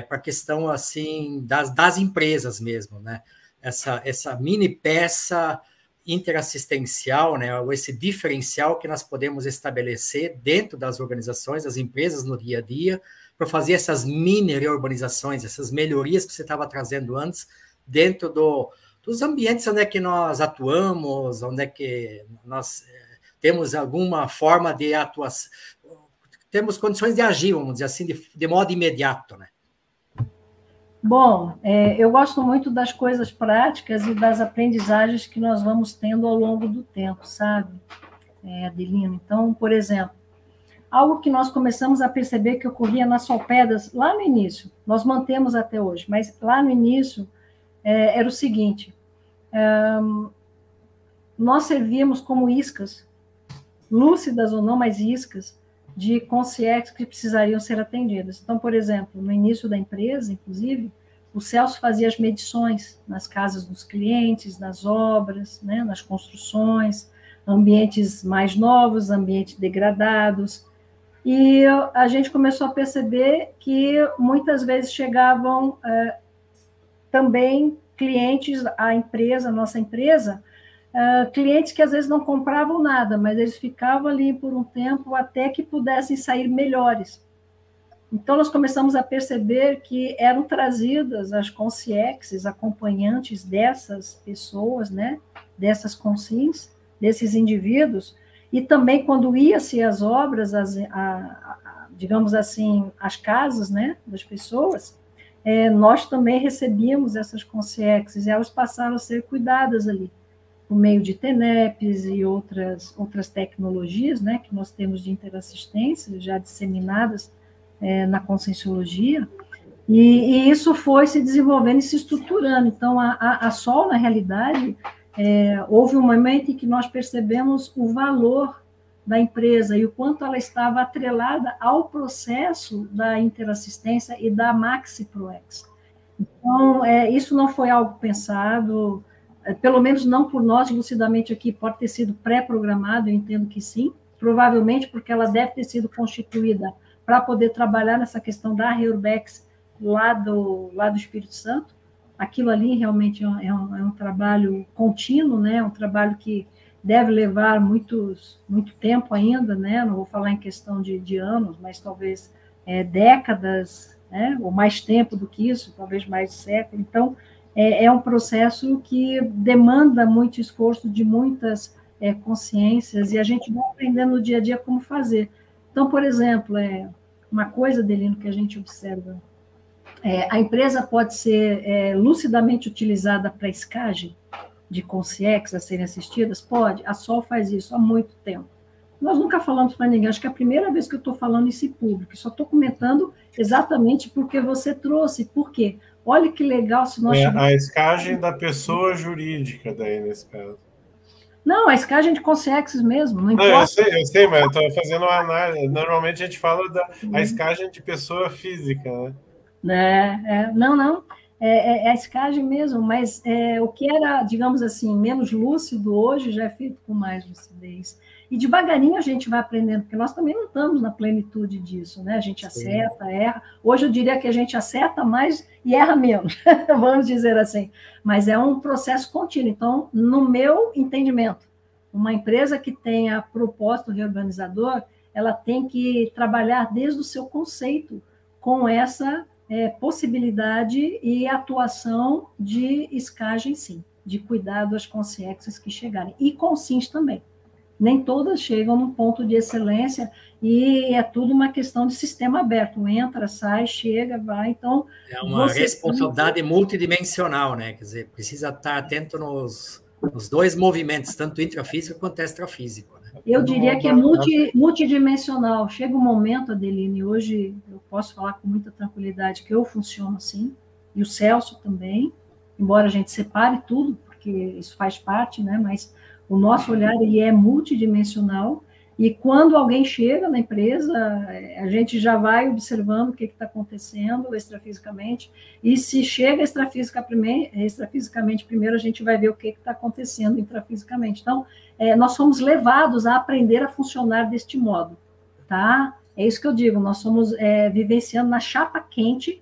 para a questão assim das empresas mesmo, né? Essa mini peça interassistencial, né? Ou esse diferencial que nós podemos estabelecer dentro das organizações, das empresas no dia a dia, para fazer essas mini reurbanizações, essas melhorias que você estava trazendo antes, dentro dos ambientes onde é que nós atuamos, onde é que nós temos alguma forma de atuação, temos condições de agir, vamos dizer assim, de modo imediato, né? Bom, eu gosto muito das coisas práticas e das aprendizagens que nós vamos tendo ao longo do tempo, sabe, Adelino? Então, por exemplo, algo que nós começamos a perceber que ocorria nas Solpedras lá no início, nós mantemos até hoje, mas lá no início era o seguinte, nós servíamos como iscas, lúcidas ou não, mas iscas, de concierges que precisariam ser atendidas. Então, por exemplo, no início da empresa, inclusive, o Celso fazia as medições nas casas dos clientes, nas obras, né, nas construções, ambientes mais novos, ambientes degradados, e a gente começou a perceber que muitas vezes chegavam também clientes à empresa, à nossa empresa, clientes que às vezes não compravam nada, mas eles ficavam ali por um tempo até que pudessem sair melhores. Então, nós começamos a perceber que eram trazidas as concierges, acompanhantes dessas pessoas, né, dessas consciências, desses indivíduos, e também quando ia-se às obras, digamos assim, as casas, né, das pessoas, nós também recebíamos essas concierges, e elas passaram a ser cuidadas ali, por meio de TENEPs e outras tecnologias, né, que nós temos de interassistência, já disseminadas na Conscienciologia, e isso foi se desenvolvendo e se estruturando. Então, a SOL, na realidade, houve um momento em que nós percebemos o valor da empresa e o quanto ela estava atrelada ao processo da interassistência e da MaxiProEx. Então, isso não foi algo pensado, pelo menos não por nós, lucidamente aqui, pode ter sido pré-programado, eu entendo que sim, provavelmente porque ela deve ter sido constituída para poder trabalhar nessa questão da Reurbex lá do Espírito Santo. Aquilo ali realmente é um trabalho contínuo, né? Um trabalho que deve levar muito tempo ainda, né? Não vou falar em questão de anos, mas talvez décadas, né? Ou mais tempo do que isso, talvez mais de século. Então, é um processo que demanda muito esforço de muitas consciências, e a gente vai aprendendo no dia a dia como fazer. Então, por exemplo, uma coisa, Adelino, que a gente observa, a empresa pode ser lucidamente utilizada para escagem de concierges a serem assistidas? Pode, a SOL faz isso há muito tempo. Nós nunca falamos para ninguém, acho que é a primeira vez que eu estou falando isso em público, só estou comentando exatamente porque você trouxe, por quê? Olha que legal se nós... a escagem da pessoa jurídica daí, nesse caso. Não, a escagem de concierges mesmo, não importa. Eu sei, mas eu estou fazendo uma análise. Normalmente a gente fala da escagem de pessoa física, né? Não. É a escagem mesmo, mas o que era, digamos assim, menos lúcido hoje já é feito com mais lucidez. E devagarinho a gente vai aprendendo, porque nós também não estamos na plenitude disso, né? A gente acerta, erra. Hoje eu diria que a gente acerta mais e erra menos, vamos dizer assim. Mas é um processo contínuo. Então, no meu entendimento, uma empresa que tenha propósito reorganizador, ela tem que trabalhar desde o seu conceito com essa possibilidade e atuação de escagem, sim, de cuidado às consciências que chegarem. E consciência também. Nem todas chegam num ponto de excelência e é tudo uma questão de sistema aberto. Entra, sai, chega, vai. Então, é uma responsabilidade multidimensional, né? Quer dizer, precisa estar atento nos dois movimentos, tanto intrafísico quanto extrafísico, né? Eu diria que é multidimensional. Chega um momento, Adeline, hoje eu posso falar com muita tranquilidade que eu funciono assim, e o Celso também, embora a gente separe tudo, porque isso faz parte, né? Mas o nosso olhar ele é multidimensional, e quando alguém chega na empresa, a gente já vai observando o que está acontecendo extrafisicamente, e se chega extrafisicamente primeiro, a gente vai ver o que está acontecendo intrafisicamente. Então, nós somos levados a aprender a funcionar deste modo, tá? É isso que eu digo, nós somos vivenciando na chapa quente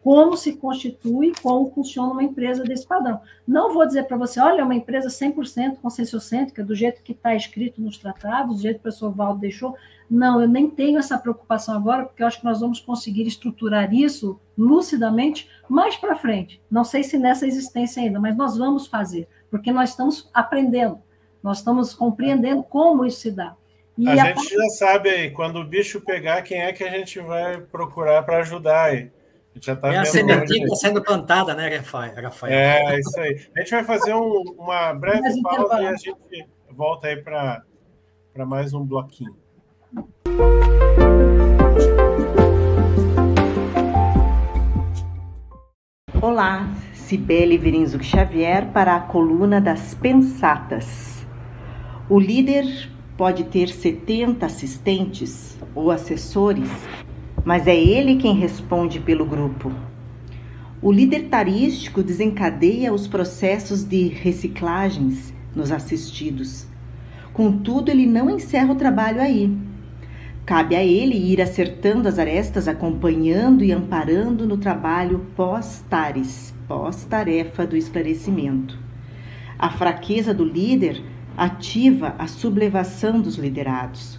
como se constitui, como funciona uma empresa desse padrão. Não vou dizer para você, olha, é uma empresa 100% conscienciocêntrica, do jeito que está escrito nos tratados, do jeito que o professor Valdo deixou. Não, eu nem tenho essa preocupação agora, porque eu acho que nós vamos conseguir estruturar isso lucidamente mais para frente. Não sei se nessa existência ainda, mas nós vamos fazer, porque nós estamos aprendendo, nós estamos compreendendo como isso se dá. E a gente já sabe aí, quando o bicho pegar, quem é que a gente vai procurar para ajudar aí. Já tá a sementinha sendo plantada, né, Rafael? É, isso aí. A gente vai fazer uma breve pausa e a gente volta aí para mais um bloquinho. Olá, Cibele Virinzuc Xavier para a coluna das Pensatas. O líder pode ter 70 assistentes ou assessores, mas é ele quem responde pelo grupo. O líder tarístico desencadeia os processos de reciclagens nos assistidos. Contudo, ele não encerra o trabalho aí. Cabe a ele ir acertando as arestas, acompanhando e amparando no trabalho pós-tares, pós-tarefa do esclarecimento. A fraqueza do líder ativa a sublevação dos liderados.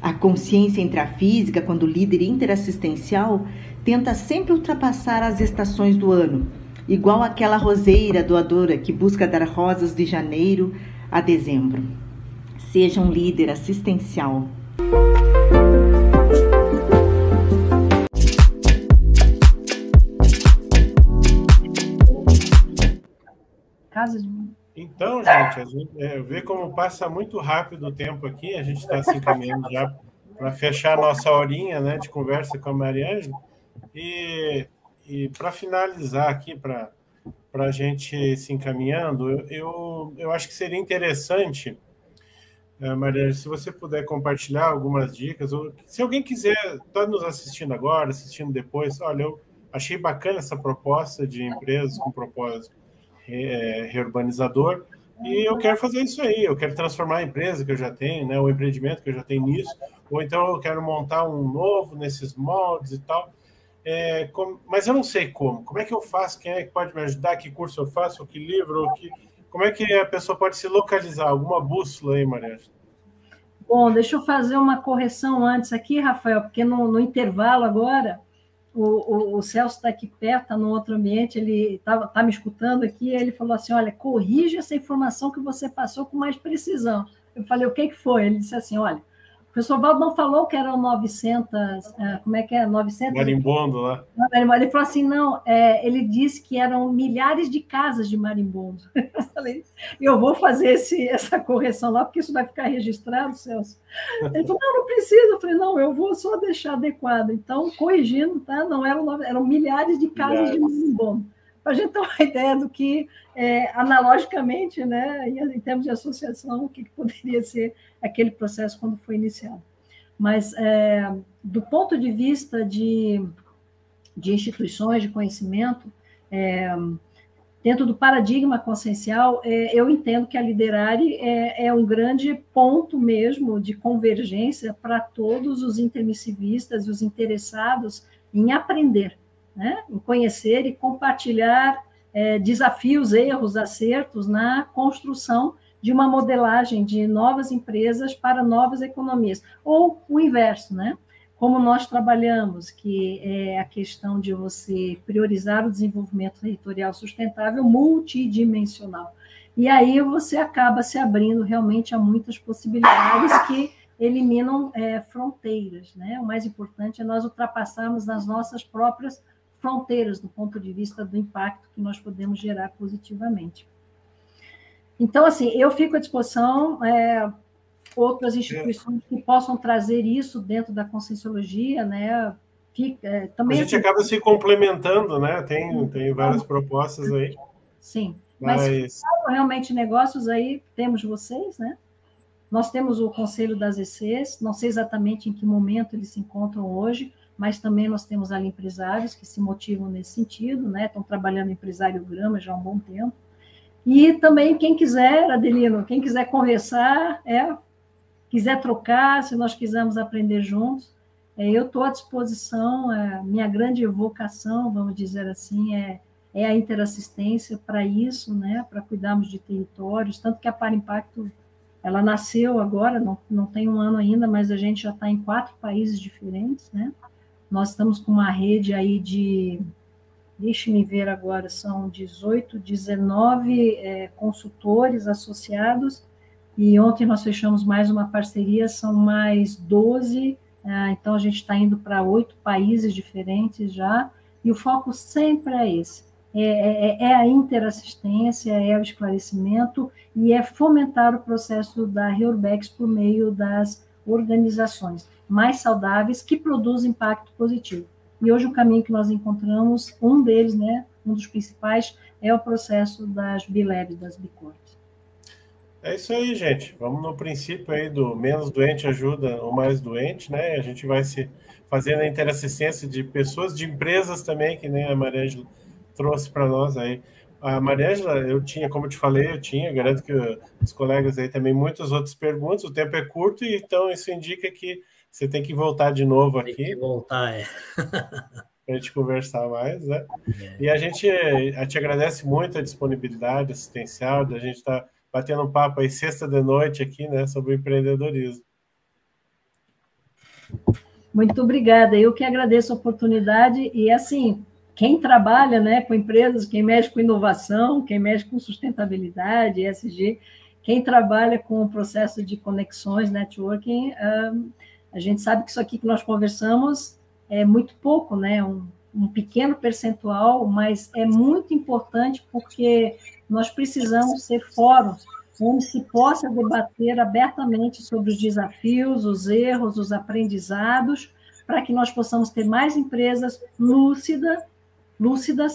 A consciência intrafísica, quando líder interassistencial, tenta sempre ultrapassar as estações do ano, igual aquela roseira doadora que busca dar rosas de janeiro a dezembro. Seja um líder assistencial. Então, gente, a gente vê como passa muito rápido o tempo aqui, a gente está se encaminhando já para fechar a nossa horinha, né, de conversa com a Maria Ângela, e para finalizar aqui, para a gente se encaminhando, eu acho que seria interessante, Maria Ângela, se você puder compartilhar algumas dicas, ou se alguém quiser, está nos assistindo agora, assistindo depois, olha, eu achei bacana essa proposta de empresas com propósito reurbanizador, e eu quero fazer isso aí, eu quero transformar a empresa que eu já tenho, né, o empreendimento que eu já tenho nisso, ou então eu quero montar um novo nesses moldes e tal, mas eu não sei como é que eu faço, quem é que pode me ajudar, que curso eu faço, que livro, como é que a pessoa pode se localizar, alguma bússola aí, Maria? Bom, deixa eu fazer uma correção antes aqui, Rafael, porque no intervalo agora, o Celso está aqui perto, está no outro ambiente, ele tá me escutando aqui, e ele falou assim, olha, corrija essa informação que você passou com mais precisão. Eu falei, o que foi? Ele disse assim, olha, o professor Valdo não falou que eram 900, como é que é? 900? Marimbondo lá. Ele falou assim, não, ele disse que eram milhares de casas de marimbondo. Eu falei, eu vou fazer essa correção lá, porque isso vai ficar registrado, Celso. Ele falou, não precisa. Eu falei, não, eu vou só deixar adequado. Então, corrigindo, tá? Não eram milhares de casas de marimbondo. Para a gente ter uma ideia do que, analogicamente, né, em termos de associação, o que poderia ser aquele processo quando foi iniciado. Mas, do ponto de vista de instituições de conhecimento, dentro do paradigma consciencial, eu entendo que a Liderare é um grande ponto mesmo de convergência para todos os intermissivistas e os interessados em aprender, né? Em conhecer e compartilhar desafios, erros, acertos na construção de uma modelagem de novas empresas para novas economias, ou o inverso, né? Como nós trabalhamos, que é a questão de você priorizar o desenvolvimento territorial sustentável multidimensional. E aí você acaba se abrindo realmente a muitas possibilidades que eliminam fronteiras, né? O mais importante é nós ultrapassarmos as nossas próprias fronteiras do ponto de vista do impacto que nós podemos gerar positivamente. Então, assim, eu fico à disposição, outras instituições que possam trazer isso dentro da conscienciologia, né? Também, a gente acaba se complementando, né? Tem várias propostas aí. Sim, mas realmente negócios aí, temos vocês, né? Nós temos o Conselho das ECs, não sei exatamente em que momento eles se encontram hoje, mas também nós temos ali empresários que se motivam nesse sentido, né? Estão trabalhando em empresariograma já há um bom tempo. E também, quem quiser, Adelino, quem quiser conversar, quiser trocar, se nós quisermos aprender juntos, eu estou à disposição, minha grande vocação, vamos dizer assim, é a interassistência para isso, né, para cuidarmos de territórios, tanto que a Para Impacto, ela nasceu agora, não tem um ano ainda, mas a gente já está em 4 países diferentes, né? Nós estamos com uma rede aí de, deixe-me ver agora, são 18, 19 consultores associados, e ontem nós fechamos mais uma parceria, são mais 12, então a gente está indo para 8 países diferentes já, e o foco sempre é esse. É a interassistência, é o esclarecimento e é fomentar o processo da Reurbex por meio das organizações mais saudáveis que produzem impacto positivo. E hoje o caminho que nós encontramos, um deles, né, um dos principais, é o processo das B-Labs, das B-Corps. É isso aí, gente. Vamos no princípio aí do menos doente ajuda o mais doente, né? A gente vai se fazendo a interassistência de pessoas, de empresas também, que nem a Mariângela trouxe para nós aí. A Mariângela, eu tinha, como eu te falei, garanto que os colegas aí também, muitas outras perguntas, o tempo é curto, e então isso indica que você tem que voltar de novo aqui. Tem que voltar, Para a gente conversar mais, né? E a gente te agradece muito a disponibilidade assistencial, da gente estar batendo um papo aí sexta de noite aqui, né, sobre o empreendedorismo. Muito obrigada, eu que agradeço a oportunidade, e assim, quem trabalha, né, com empresas, quem mexe com inovação, quem mexe com sustentabilidade, ESG, quem trabalha com o processo de conexões, networking, a gente sabe que isso aqui que nós conversamos é muito pouco, né, um pequeno percentual, mas é muito importante porque nós precisamos ser fóruns onde se possa debater abertamente sobre os desafios, os erros, os aprendizados, para que nós possamos ter mais empresas lúcidas,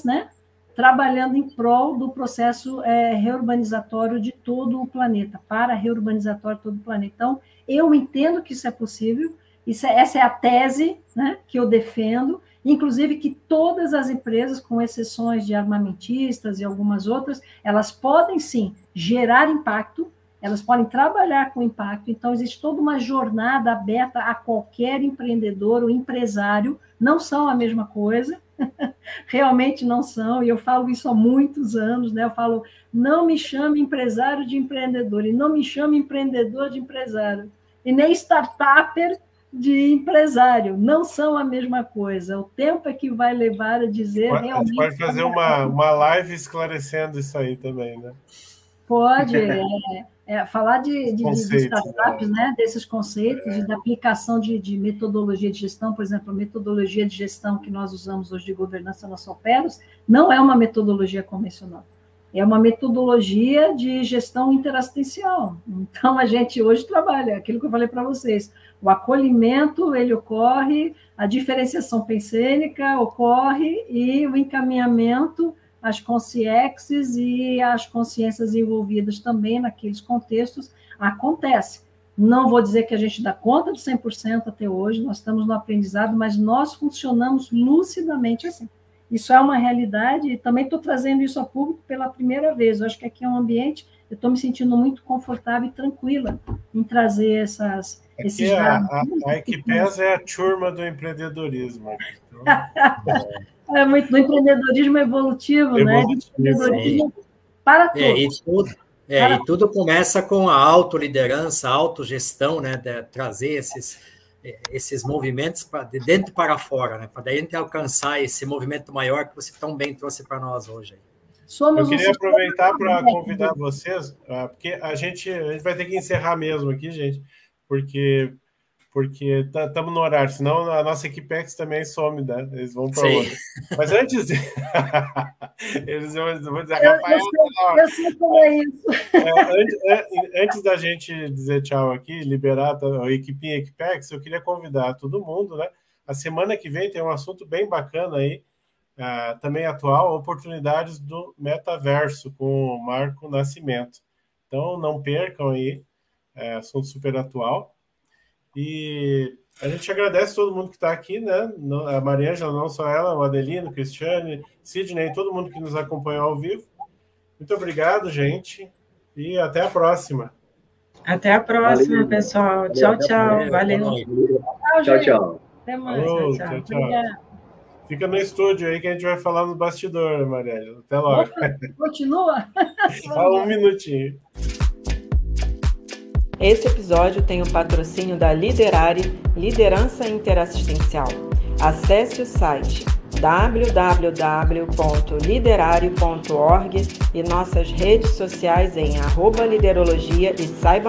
né? Trabalhando em prol do processo reurbanizatório de todo o planeta, para reurbanizatório de todo o planeta. Então, eu entendo que isso é possível, essa é a tese, né, que eu defendo, inclusive que todas as empresas, com exceções de armamentistas e algumas outras, elas podem, sim, gerar impacto, elas podem trabalhar com impacto, então existe toda uma jornada aberta a qualquer empreendedor ou empresário, não são a mesma coisa, realmente não são, e eu falo isso há muitos anos, né? Eu falo, não me chame empresário de empreendedor, e não me chame empreendedor de empresário, e nem startupper de empresário, não são a mesma coisa, o tempo é que vai levar a dizer realmente... A gente pode fazer uma live esclarecendo isso aí também, né? Pode, falar de startups, né, desses conceitos e da aplicação de metodologia de gestão, por exemplo, a metodologia de gestão que nós usamos hoje de governança na Solperos não é uma metodologia convencional, é uma metodologia de gestão interassistencial. Então, a gente hoje trabalha, aquilo que eu falei para vocês, o acolhimento, ele ocorre, a diferenciação pensênica ocorre e o encaminhamento, as consciências e as consciências envolvidas também naqueles contextos acontece. Não vou dizer que a gente dá conta de 100% até hoje, nós estamos no aprendizado, mas nós funcionamos lucidamente assim. Isso é uma realidade e também estou trazendo isso a público pela primeira vez. Eu acho que aqui é um ambiente, eu estou me sentindo muito confortável e tranquila em trazer esses dados. A Equipes é a turma do empreendedorismo. Então... É muito do empreendedorismo evolutivo, né? De empreendedorismo para todos. E tudo começa com a autoliderança, a autogestão, né? De trazer esses movimentos de dentro para fora, né? Para daí a gente alcançar esse movimento maior que você tão bem trouxe para nós hoje. Eu queria aproveitar para convidar vocês, porque a gente vai ter que encerrar mesmo aqui, gente, porque estamos no horário, senão a nossa Equipex também some, né? Eles vão para outra. Mas antes eles vão dizer, Rafael, eu sei como é isso. Antes da gente dizer tchau aqui, liberar a equipinha Equipex, eu queria convidar todo mundo, né? A semana que vem tem um assunto bem bacana aí, também atual, oportunidades do metaverso com o Marco Nascimento. Então, não percam aí, assunto super atual. E a gente agradece todo mundo que está aqui, né? A Mariângela, não só ela, o Adelino, o Cristiane, Sidney, todo mundo que nos acompanhou ao vivo. Muito obrigado, gente, e até a próxima. Até a próxima, pessoal. Tchau, tchau. Valeu. Tchau, tchau. Até mais. Falou, Tchau, tchau. Fica no estúdio aí que a gente vai falar no bastidor, Mariângela. Até logo. Opa, continua? Só um minutinho. Esse episódio tem o patrocínio da Liderare, Liderança Interassistencial. Acesse o site www.liderare.org e nossas redes sociais em @liderologia e saiba